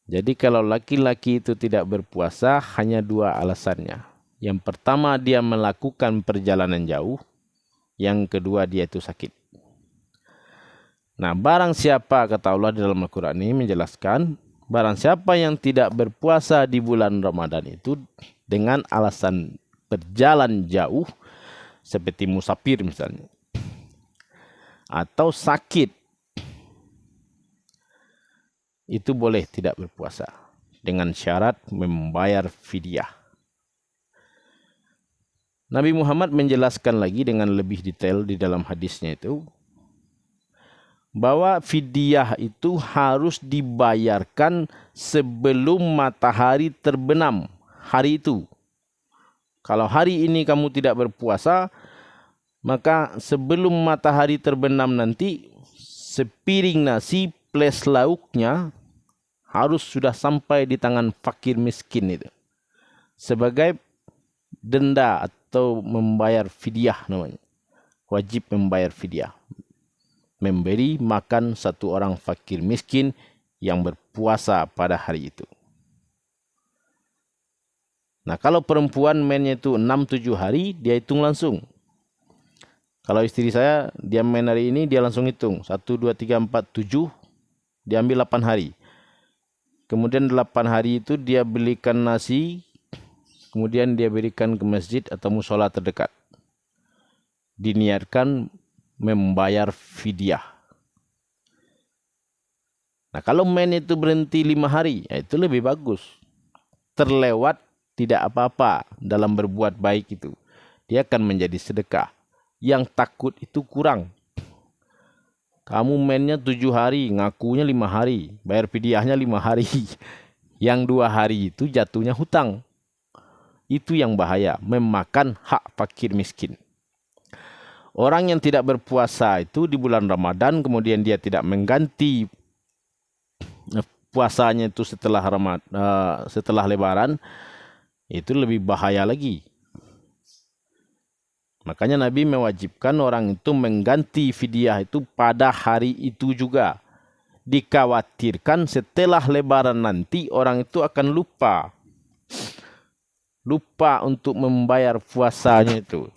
Jadi kalau laki-laki itu tidak berpuasa, hanya dua alasannya. Yang pertama, dia melakukan perjalanan jauh. Yang kedua, dia itu sakit. Nah, barang siapa, kata Allah di dalam Al-Quran ini menjelaskan, barang siapa yang tidak berpuasa di bulan Ramadan itu dengan alasan berjalan jauh, seperti musafir misalnya, atau sakit, itu boleh tidak berpuasa dengan syarat membayar fidyah. Nabi Muhammad menjelaskan lagi dengan lebih detail di dalam hadisnya itu, bahwa fidyah itu harus dibayarkan sebelum matahari terbenam hari itu. Kalau hari ini kamu tidak berpuasa, maka sebelum matahari terbenam nanti, sepiring nasi plus lauknya harus sudah sampai di tangan fakir miskin itu. Sebagai denda atau membayar fidyah namanya. Wajib membayar fidyah. Memberi makan satu orang fakir miskin yang berpuasa pada hari itu. Nah, kalau perempuan mennya itu 6-7 hari, dia hitung langsung. Kalau istri saya, dia main hari ini, dia langsung hitung. 1, 2, 3, 4, 7, dia ambil 8 hari. Kemudian 8 hari itu dia belikan nasi, kemudian dia berikan ke masjid atau musola terdekat. Diniatkan membayar fidyah. Nah, kalau men itu berhenti 5 hari, ya itu lebih bagus. Terlewat tidak apa-apa dalam berbuat baik itu. Dia akan menjadi sedekah. Yang takut itu kurang. Kamu mennya 7 hari, ngakunya 5 hari. Bayar fidyahnya 5 hari. Yang 2 hari itu jatuhnya hutang. Itu yang bahaya, memakan hak fakir miskin. Orang yang tidak berpuasa itu di bulan Ramadan, kemudian dia tidak mengganti puasanya itu setelah Lebaran, itu lebih bahaya lagi. Makanya Nabi mewajibkan orang itu mengganti fidyah itu pada hari itu juga. Dikhawatirkan setelah Lebaran nanti orang itu akan lupa untuk membayar puasanya itu.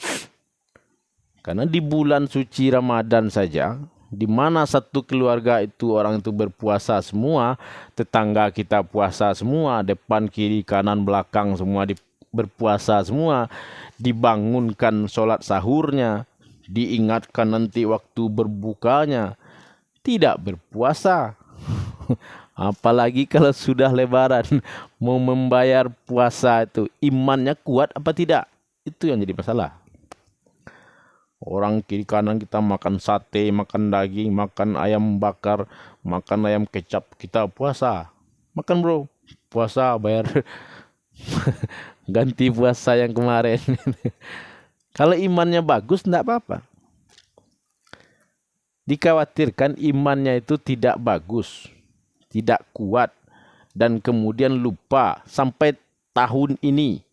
Karena di bulan suci Ramadan saja, di mana satu keluarga itu orang itu berpuasa semua, tetangga kita puasa semua, depan kiri kanan belakang semua berpuasa semua, dibangunkan sholat sahurnya, diingatkan nanti waktu berbukanya, tidak berpuasa. Apalagi kalau sudah Lebaran, mau membayar puasa itu, imannya kuat apa tidak? Itu yang jadi masalah. Orang kiri kanan kita makan sate, makan daging, makan ayam bakar, makan ayam kecap, kita puasa. Makan bro, puasa bayar ganti puasa yang kemarin. Kalau imannya bagus, tidak apa-apa. Dikhawatirkan imannya itu tidak bagus, tidak kuat, dan kemudian lupa sampai tahun ini.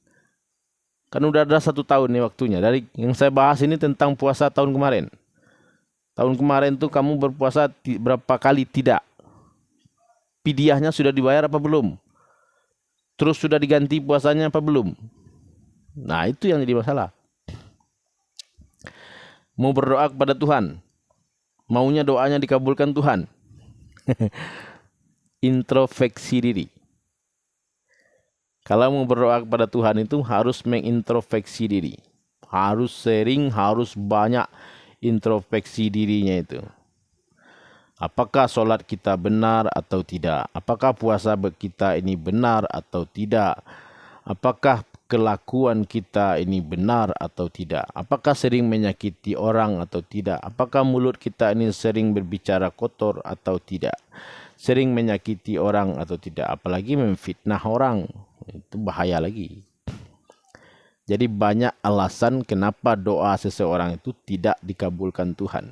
Kan udah ada 1 tahun nih waktunya. Dari yang saya bahas ini tentang puasa tahun kemarin. Tahun kemarin tuh kamu berpuasa berapa kali? Tidak. Pidyahnya sudah dibayar apa belum? Terus sudah diganti puasanya apa belum? Nah, itu yang jadi masalah. Mau berdoa kepada Tuhan, maunya doanya dikabulkan Tuhan. Introspeksi diri. Kalau mau berdoa kepada Tuhan itu harus mengintrospeksi diri. Harus sering, harus banyak introspeksi dirinya itu. Apakah solat kita benar atau tidak? Apakah puasa kita ini benar atau tidak? Apakah kelakuan kita ini benar atau tidak? Apakah sering menyakiti orang atau tidak? Apakah mulut kita ini sering berbicara kotor atau tidak? Sering menyakiti orang atau tidak? Apalagi memfitnah orang. Itu bahaya lagi. Jadi banyak alasan kenapa doa seseorang itu tidak dikabulkan Tuhan.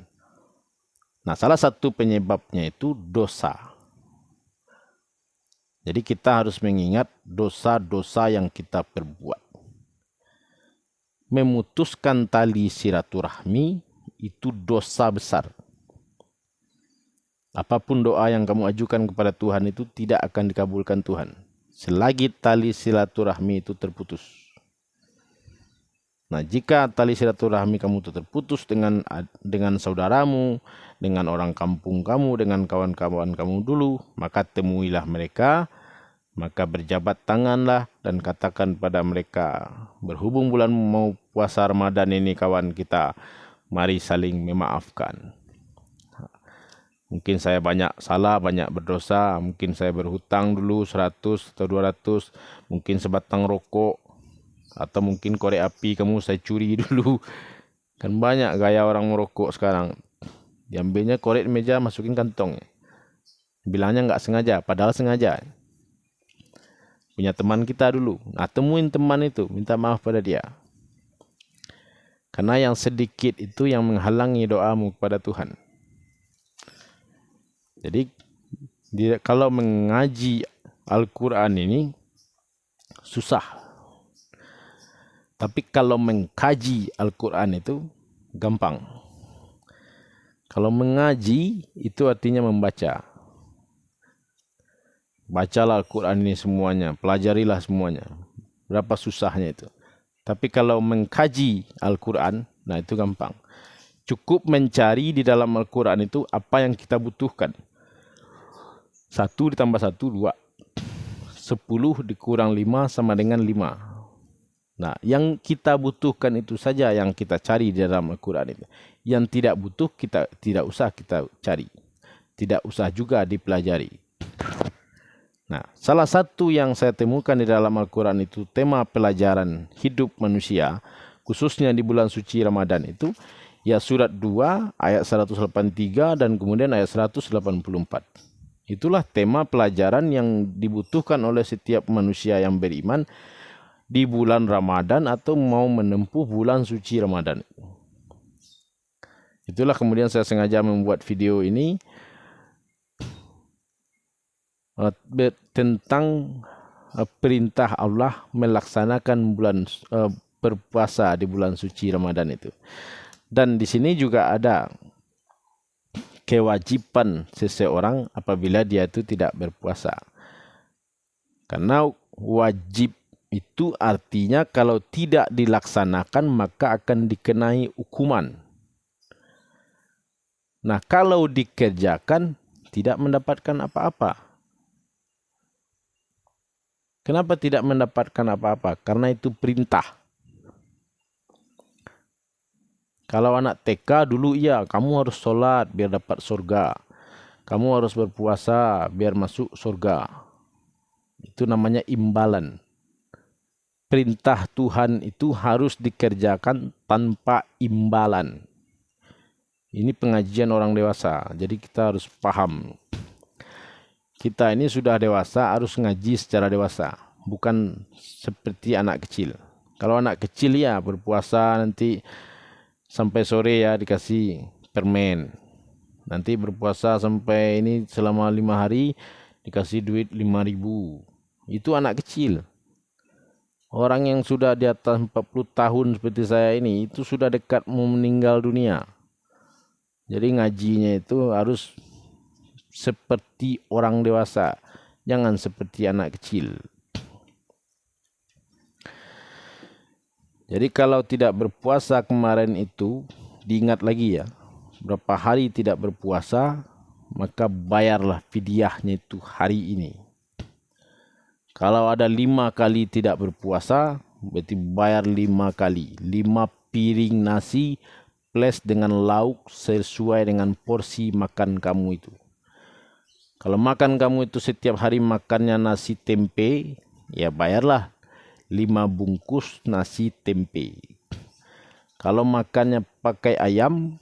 Nah, salah satu penyebabnya itu dosa. Jadi kita harus mengingat dosa-dosa yang kita perbuat. Memutuskan tali silaturahmi itu dosa besar. Apapun doa yang kamu ajukan kepada Tuhan itu tidak akan dikabulkan Tuhan selagi tali silaturahmi itu terputus. Nah, jika tali silaturahmi kamu itu terputus dengan saudaramu, dengan orang kampung kamu, dengan kawan-kawan kamu dulu, maka temuilah mereka, maka berjabat tanganlah dan katakan pada mereka, berhubung bulan mau puasa Ramadan ini kawan kita, mari saling memaafkan. Mungkin saya banyak salah, banyak berdosa, mungkin saya berhutang dulu 100 atau 200, mungkin sebatang rokok, atau mungkin korek api kamu saya curi dulu. Kan banyak gaya orang merokok sekarang. Diambilnya korek meja, masukin kantong. Bilangnya nggak sengaja, padahal sengaja. Punya teman kita dulu. Nah, temuin teman itu, minta maaf pada dia. Karena yang sedikit itu yang menghalangi doamu kepada Tuhan. Jadi, kalau mengaji Al-Quran ini, susah. Tapi kalau mengkaji Al-Quran itu gampang. Kalau mengaji itu artinya membaca. Bacalah Al-Quran ini semuanya, pelajarilah semuanya. Berapa susahnya itu. Tapi kalau mengkaji Al-Quran, nah itu gampang. Cukup mencari di dalam Al-Quran itu apa yang kita butuhkan. 1 ditambah 1, 2. 10 dikurang 5 sama dengan 5. Nah, yang kita butuhkan itu saja yang kita cari di dalam Al-Quran itu. Yang tidak butuh kita tidak usah kita cari. Tidak usah juga dipelajari. Nah, salah satu yang saya temukan di dalam Al-Quran itu tema pelajaran hidup manusia, khususnya di bulan suci Ramadan itu, ya surat 2 ayat 183 dan kemudian ayat 184. Itulah tema pelajaran yang dibutuhkan oleh setiap manusia yang beriman di bulan Ramadan atau mau menempuh bulan suci Ramadan. Itulah kemudian saya sengaja membuat video ini tentang perintah Allah melaksanakan berpuasa di bulan suci Ramadan itu. Dan di sini juga ada kewajiban seseorang apabila dia itu tidak berpuasa. Karena wajib itu artinya kalau tidak dilaksanakan maka akan dikenai hukuman. Nah, kalau dikerjakan tidak mendapatkan apa-apa. Kenapa tidak mendapatkan apa-apa? Karena itu perintah. Kalau anak TK dulu iya, kamu harus sholat biar dapat surga. Kamu harus berpuasa biar masuk surga. Itu namanya imbalan. Perintah Tuhan itu harus dikerjakan tanpa imbalan. Ini pengajian orang dewasa, jadi kita harus paham. Kita ini sudah dewasa, harus ngaji secara dewasa, bukan seperti anak kecil. Kalau anak kecil ya berpuasa nanti sampai sore ya dikasih permen. Nanti berpuasa sampai ini selama 5 hari dikasih duit 5.000. Itu anak kecil. Orang yang sudah di atas 40 tahun seperti saya ini, itu sudah dekat mau meninggal dunia. Jadi ngajinya itu harus seperti orang dewasa, jangan seperti anak kecil. Jadi kalau tidak berpuasa kemarin itu, diingat lagi ya, berapa hari tidak berpuasa, maka bayarlah fidyahnya itu hari ini. Kalau ada 5 kali tidak berpuasa, berarti bayar 5 kali. 5 piring nasi plus dengan lauk sesuai dengan porsi makan kamu itu. Kalau makan kamu itu setiap hari makannya nasi tempe, ya bayarlah 5 bungkus nasi tempe. Kalau makannya pakai ayam,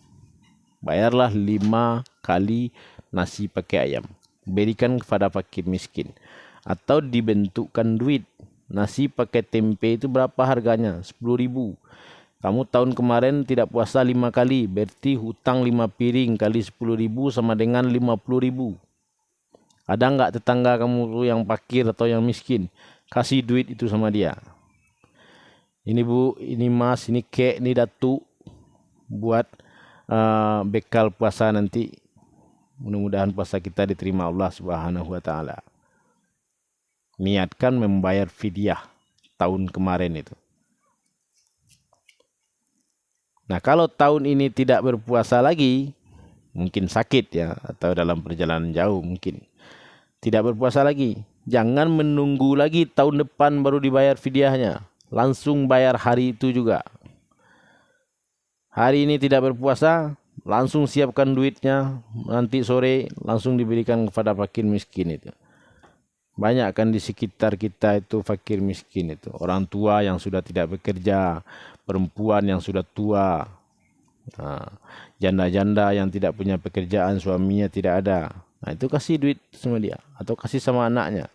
bayarlah 5 kali nasi pakai ayam. Berikan kepada fakir miskin. Atau dibentukkan duit. Nasi pakai tempe itu berapa harganya? 10.000. Kamu tahun kemarin tidak puasa 5 kali. Berarti hutang 5 piring kali 10.000 sama dengan 50.000. Ada enggak tetangga kamu tuh yang fakir atau yang miskin? Kasih duit itu sama dia. Ini bu, ini mas, ini kek, ini datuk. Buat bekal puasa nanti. Mudah-mudahan puasa kita diterima Allah Subhanahu wa Ta'ala. Niatkan membayar fidyah tahun kemarin itu. Nah, kalau tahun ini tidak berpuasa lagi, mungkin sakit ya, atau dalam perjalanan jauh mungkin tidak berpuasa lagi. Jangan menunggu lagi tahun depan baru dibayar fidyahnya. Langsung bayar hari itu juga. Hari ini tidak berpuasa, langsung siapkan duitnya. Nanti sore langsung diberikan kepada fakir miskin itu. Banyak kan di sekitar kita itu fakir miskin itu. Orang tua yang sudah tidak bekerja, perempuan yang sudah tua, janda-janda yang tidak punya pekerjaan, suaminya tidak ada. Nah, itu kasih duit sama dia. Atau kasih sama anaknya.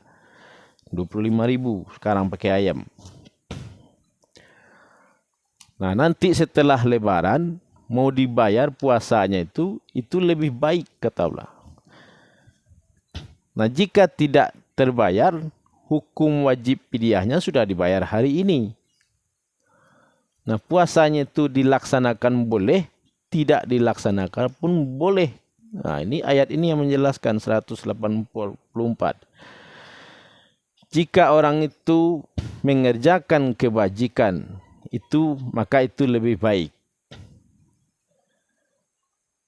25.000 sekarang pakai ayam. Nah, nanti setelah lebaran, mau dibayar puasanya itu lebih baik kata Allah. Nah, jika tidak terbayar, hukum wajib fidyahnya sudah dibayar hari ini. Nah, puasanya itu dilaksanakan boleh, tidak dilaksanakan pun boleh. Nah, ini ayat ini yang menjelaskan 184. Jika orang itu mengerjakan kebajikan itu, maka itu lebih baik.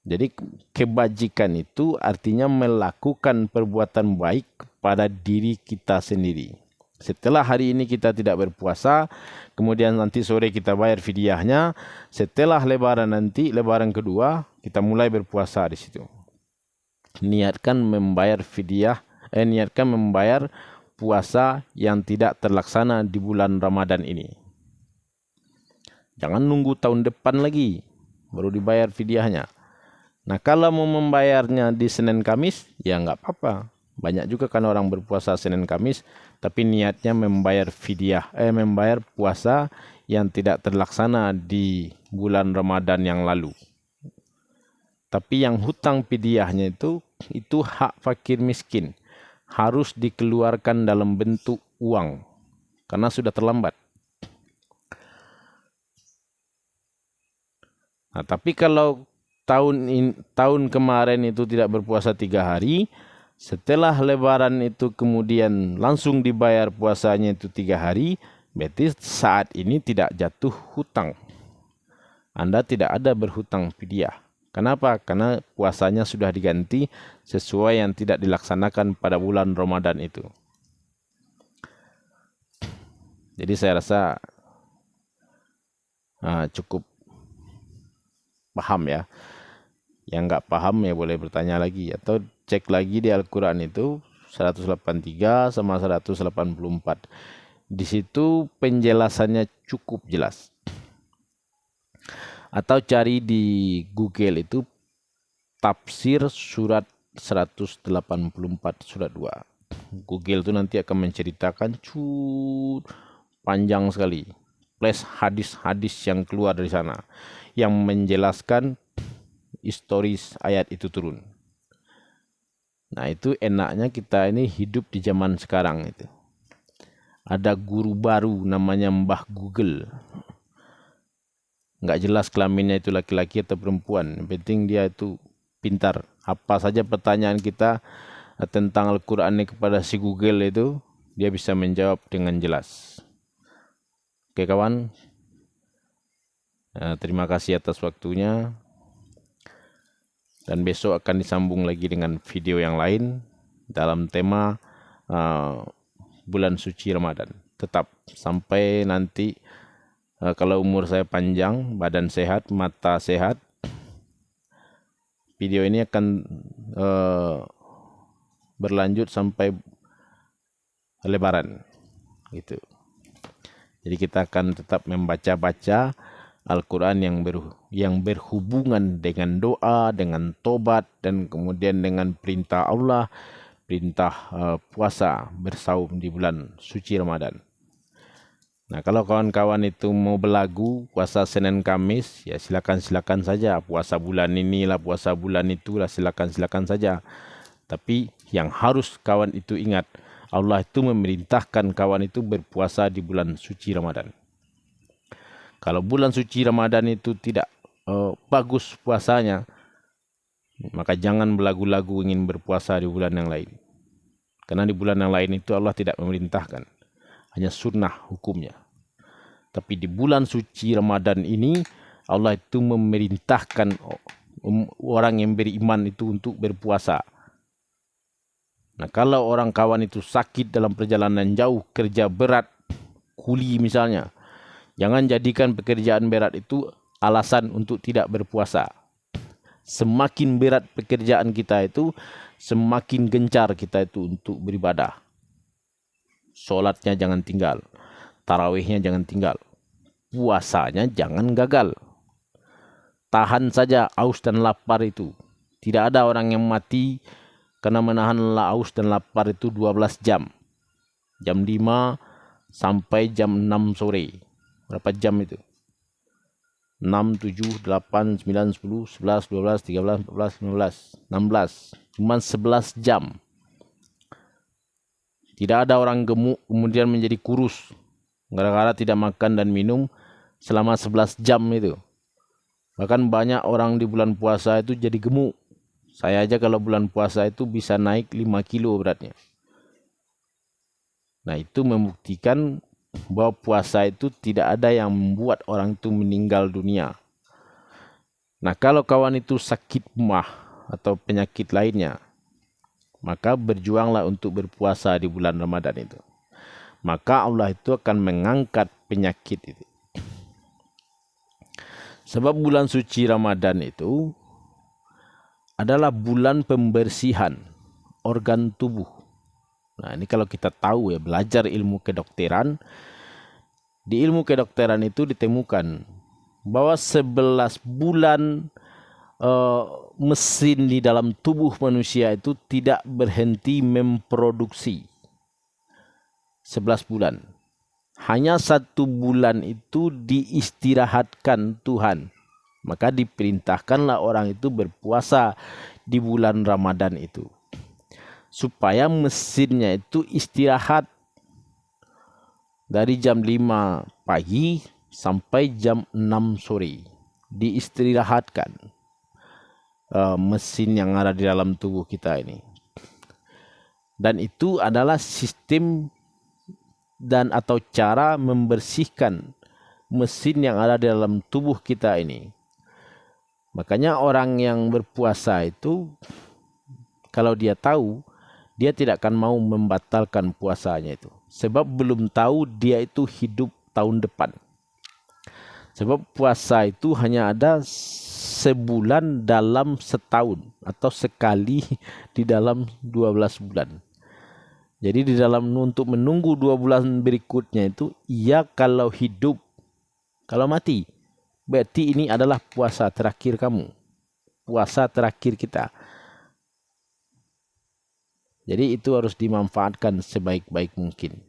Jadi kebajikan itu artinya melakukan perbuatan baik pada diri kita sendiri. Setelah hari ini kita tidak berpuasa, kemudian nanti sore kita bayar fidyahnya. Setelah lebaran nanti, lebaran kedua, kita mulai berpuasa di situ. Niatkan membayar fidyah, niatkan membayar puasa yang tidak terlaksana di bulan Ramadan ini. Jangan nunggu tahun depan lagi, baru dibayar fidyahnya. Nah, kalau mau membayarnya di Senin Kamis, ya nggak apa-apa. Banyak juga kan orang berpuasa Senin Kamis, tapi niatnya membayar fidyah, membayar puasa yang tidak terlaksana di bulan Ramadan yang lalu. Tapi yang hutang fidyahnya itu hak fakir miskin. Harus dikeluarkan dalam bentuk uang, karena sudah terlambat. Nah, tapi kalau tahun kemarin itu tidak berpuasa 3 hari, setelah lebaran itu kemudian langsung dibayar puasanya itu 3 hari, berarti saat ini tidak jatuh hutang. Anda tidak ada berhutang fidyah. Kenapa? Karena puasanya sudah diganti sesuai yang tidak dilaksanakan pada bulan Ramadan itu. Jadi saya rasa cukup paham ya. Yang nggak paham ya boleh bertanya lagi. Atau cek lagi di Al-Quran itu 183 sama 184. Di situ penjelasannya cukup jelas. Atau cari di Google itu tafsir surat 184 surat 2. Google itu nanti akan menceritakan panjang sekali. Plus hadis-hadis yang keluar dari sana. Yang menjelaskan historis ayat itu turun. Nah, itu enaknya kita ini hidup di zaman sekarang itu. Ada guru baru namanya Mbah Google. Nggak jelas kelaminnya itu laki-laki atau perempuan. Yang penting dia itu pintar, Apa saja pertanyaan kita tentang Al-Quran ini kepada si Google itu, dia bisa menjawab dengan jelas. Oke kawan, terima kasih atas waktunya. Dan besok akan disambung lagi dengan video yang lain dalam tema bulan suci Ramadan. Tetap sampai nanti kalau umur saya panjang, badan sehat, mata sehat, video ini akan berlanjut sampai Lebaran gitu. Jadi kita akan tetap membaca-baca Al-Quran yang berhubungan dengan doa, dengan tobat, dan kemudian dengan perintah Allah, perintah puasa bersaum di bulan suci Ramadan. Nah, kalau kawan-kawan itu mau belagu puasa Senin Kamis, ya silakan saja. Puasa bulan inilah, puasa bulan itulah, silakan saja. Tapi yang harus kawan itu ingat, Allah itu memerintahkan kawan itu berpuasa di bulan suci Ramadan. Kalau bulan suci Ramadan itu tidak bagus puasanya, maka jangan belagu-lagu ingin berpuasa di bulan yang lain. Karena di bulan yang lain itu Allah tidak memerintahkan. Hanya sunnah hukumnya. Tapi di bulan suci Ramadan ini, Allah itu memerintahkan orang yang beriman itu untuk berpuasa. Nah, kalau orang kawan itu sakit dalam perjalanan jauh, kerja berat, kuli misalnya, jangan jadikan pekerjaan berat itu alasan untuk tidak berpuasa. Semakin berat pekerjaan kita itu, semakin gencar kita itu untuk beribadah. Sholatnya jangan tinggal, tarawihnya jangan tinggal, puasanya jangan gagal. Tahan saja aus dan lapar itu. Tidak ada orang yang mati karena menahan haus dan lapar itu 12 jam. Jam 5 sampai jam 6 sore. Berapa jam itu? 6, 7, 8, 9, 10, 11, 12, 13, 14, 15, 16. Cuma 11 jam. Tidak ada orang gemuk kemudian menjadi kurus gara-gara tidak makan dan minum selama 11 jam itu. Bahkan banyak orang di bulan puasa itu jadi gemuk. Saya aja kalau bulan puasa itu bisa naik 5 kilo beratnya. Nah, itu membuktikan bahwa puasa itu tidak ada yang membuat orang itu meninggal dunia. Nah, kalau kawan itu sakit mah atau penyakit lainnya, maka berjuanglah untuk berpuasa di bulan Ramadan itu. Maka Allah itu akan mengangkat penyakit itu. Sebab bulan suci Ramadan itu adalah bulan pembersihan organ tubuh. Nah, ini kalau kita tahu ya, belajar ilmu kedokteran, di ilmu kedokteran itu ditemukan bahwa 11 bulan mesin di dalam tubuh manusia itu tidak berhenti memproduksi. 11 bulan. Hanya 1 bulan itu diistirahatkan Tuhan. Maka diperintahkanlah orang itu berpuasa di bulan Ramadan itu. Supaya mesinnya itu istirahat dari jam 5 pagi sampai jam 6 sore. Diistirahatkan mesin yang ada di dalam tubuh kita ini. Dan itu adalah sistem dan atau cara membersihkan mesin yang ada di dalam tubuh kita ini. Makanya orang yang berpuasa itu, kalau dia tahu, dia tidak akan mau membatalkan puasanya itu. Sebab belum tahu dia itu hidup tahun depan. Sebab puasa itu hanya ada sebulan dalam setahun atau sekali di dalam 12 bulan. Jadi di dalam untuk menunggu 2 bulan berikutnya itu, ia kalau hidup, kalau mati, berarti ini adalah puasa terakhir kamu. Puasa terakhir kita. Jadi itu harus dimanfaatkan sebaik-baik mungkin.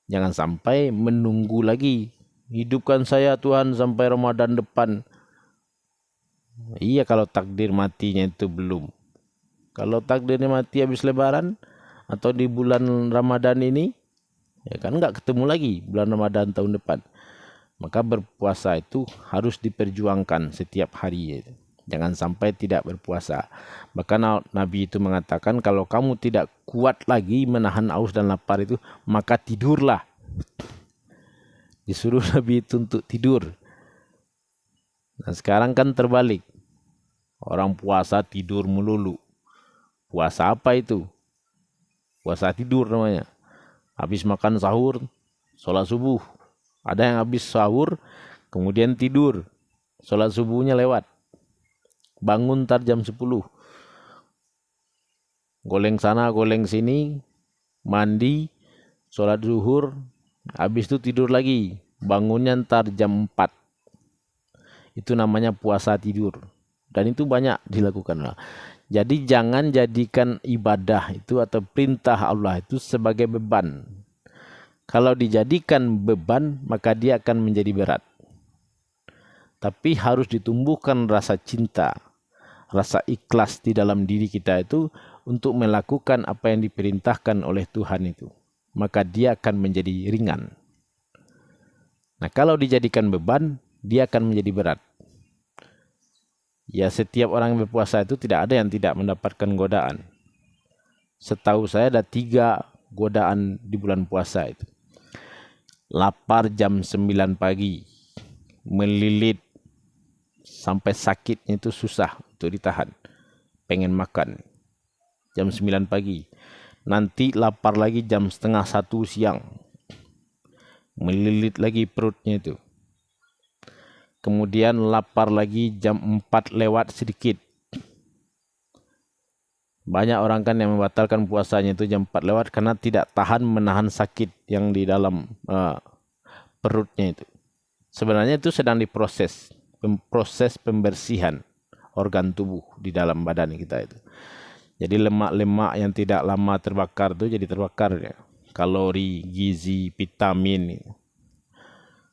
Jangan sampai menunggu lagi. Hidupkan saya Tuhan sampai Ramadan depan. Iya, kalau takdir matinya itu belum. Kalau takdirnya mati habis Lebaran atau di bulan Ramadan ini, ya kan nggak ketemu lagi bulan Ramadan tahun depan. Maka berpuasa itu harus diperjuangkan setiap hari. Jangan sampai tidak berpuasa. Bahkan Nabi itu mengatakan kalau kamu tidak kuat lagi menahan haus dan lapar itu, maka tidurlah. Disuruh Nabi itu untuk tidur. Nah sekarang kan terbalik. Orang puasa tidur melulu. Puasa apa itu? Puasa tidur namanya. Habis makan sahur, sholat subuh. Ada yang habis sahur, kemudian tidur. Sholat subuhnya lewat. Bangun ntar jam 10. Goleng sana, goleng sini. Mandi, sholat zuhur. Habis itu tidur lagi. Bangunnya ntar jam 4. Itu namanya puasa tidur. Dan itu banyak dilakukan. Jadi jangan jadikan ibadah itu atau perintah Allah itu sebagai beban. Kalau dijadikan beban, maka dia akan menjadi berat. Tapi harus ditumbuhkan rasa cinta, rasa ikhlas di dalam diri kita itu untuk melakukan apa yang diperintahkan oleh Tuhan itu. Maka dia akan menjadi ringan. Nah kalau dijadikan beban, dia akan menjadi berat. Ya setiap orang yang berpuasa itu tidak ada yang tidak mendapatkan godaan. Setahu saya ada 3 godaan di bulan puasa itu. Lapar jam 9 pagi, melilit sampai sakitnya itu susah untuk ditahan. Pengen makan jam 9 pagi. Nanti lapar lagi jam setengah 1 siang. Melilit lagi perutnya itu. Kemudian lapar lagi jam 4 lewat sedikit. Banyak orang kan yang membatalkan puasanya itu jam 4 lewat karena tidak tahan menahan sakit yang di dalam perutnya itu. Sebenarnya itu sedang diproses, proses pembersihan organ tubuh di dalam badan kita itu. Jadi lemak-lemak yang tidak lama terbakar itu jadi terbakar ya. Kalori, gizi, vitamin.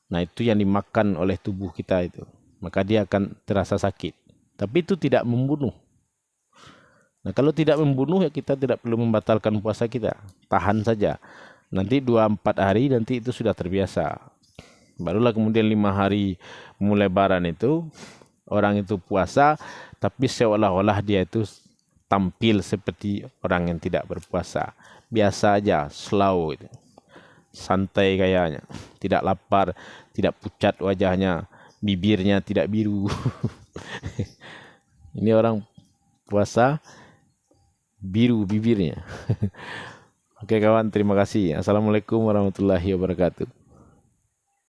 Nah itu yang dimakan oleh tubuh kita itu. Maka dia akan terasa sakit. Tapi itu tidak membunuh. Nah kalau tidak membunuh ya kita tidak perlu membatalkan puasa kita. Tahan saja. Nanti 2-4 hari nanti itu sudah terbiasa. Barulah kemudian 5 hari mulai lebaran itu. Orang itu puasa. Tapi seolah-olah dia itu tampil seperti orang yang tidak berpuasa. Biasa aja, slow itu. Santai kayaknya, tidak lapar, tidak pucat wajahnya, bibirnya tidak biru. Ini orang puasa biru bibirnya. Oke kawan, terima kasih. Assalamualaikum warahmatullahi wabarakatuh.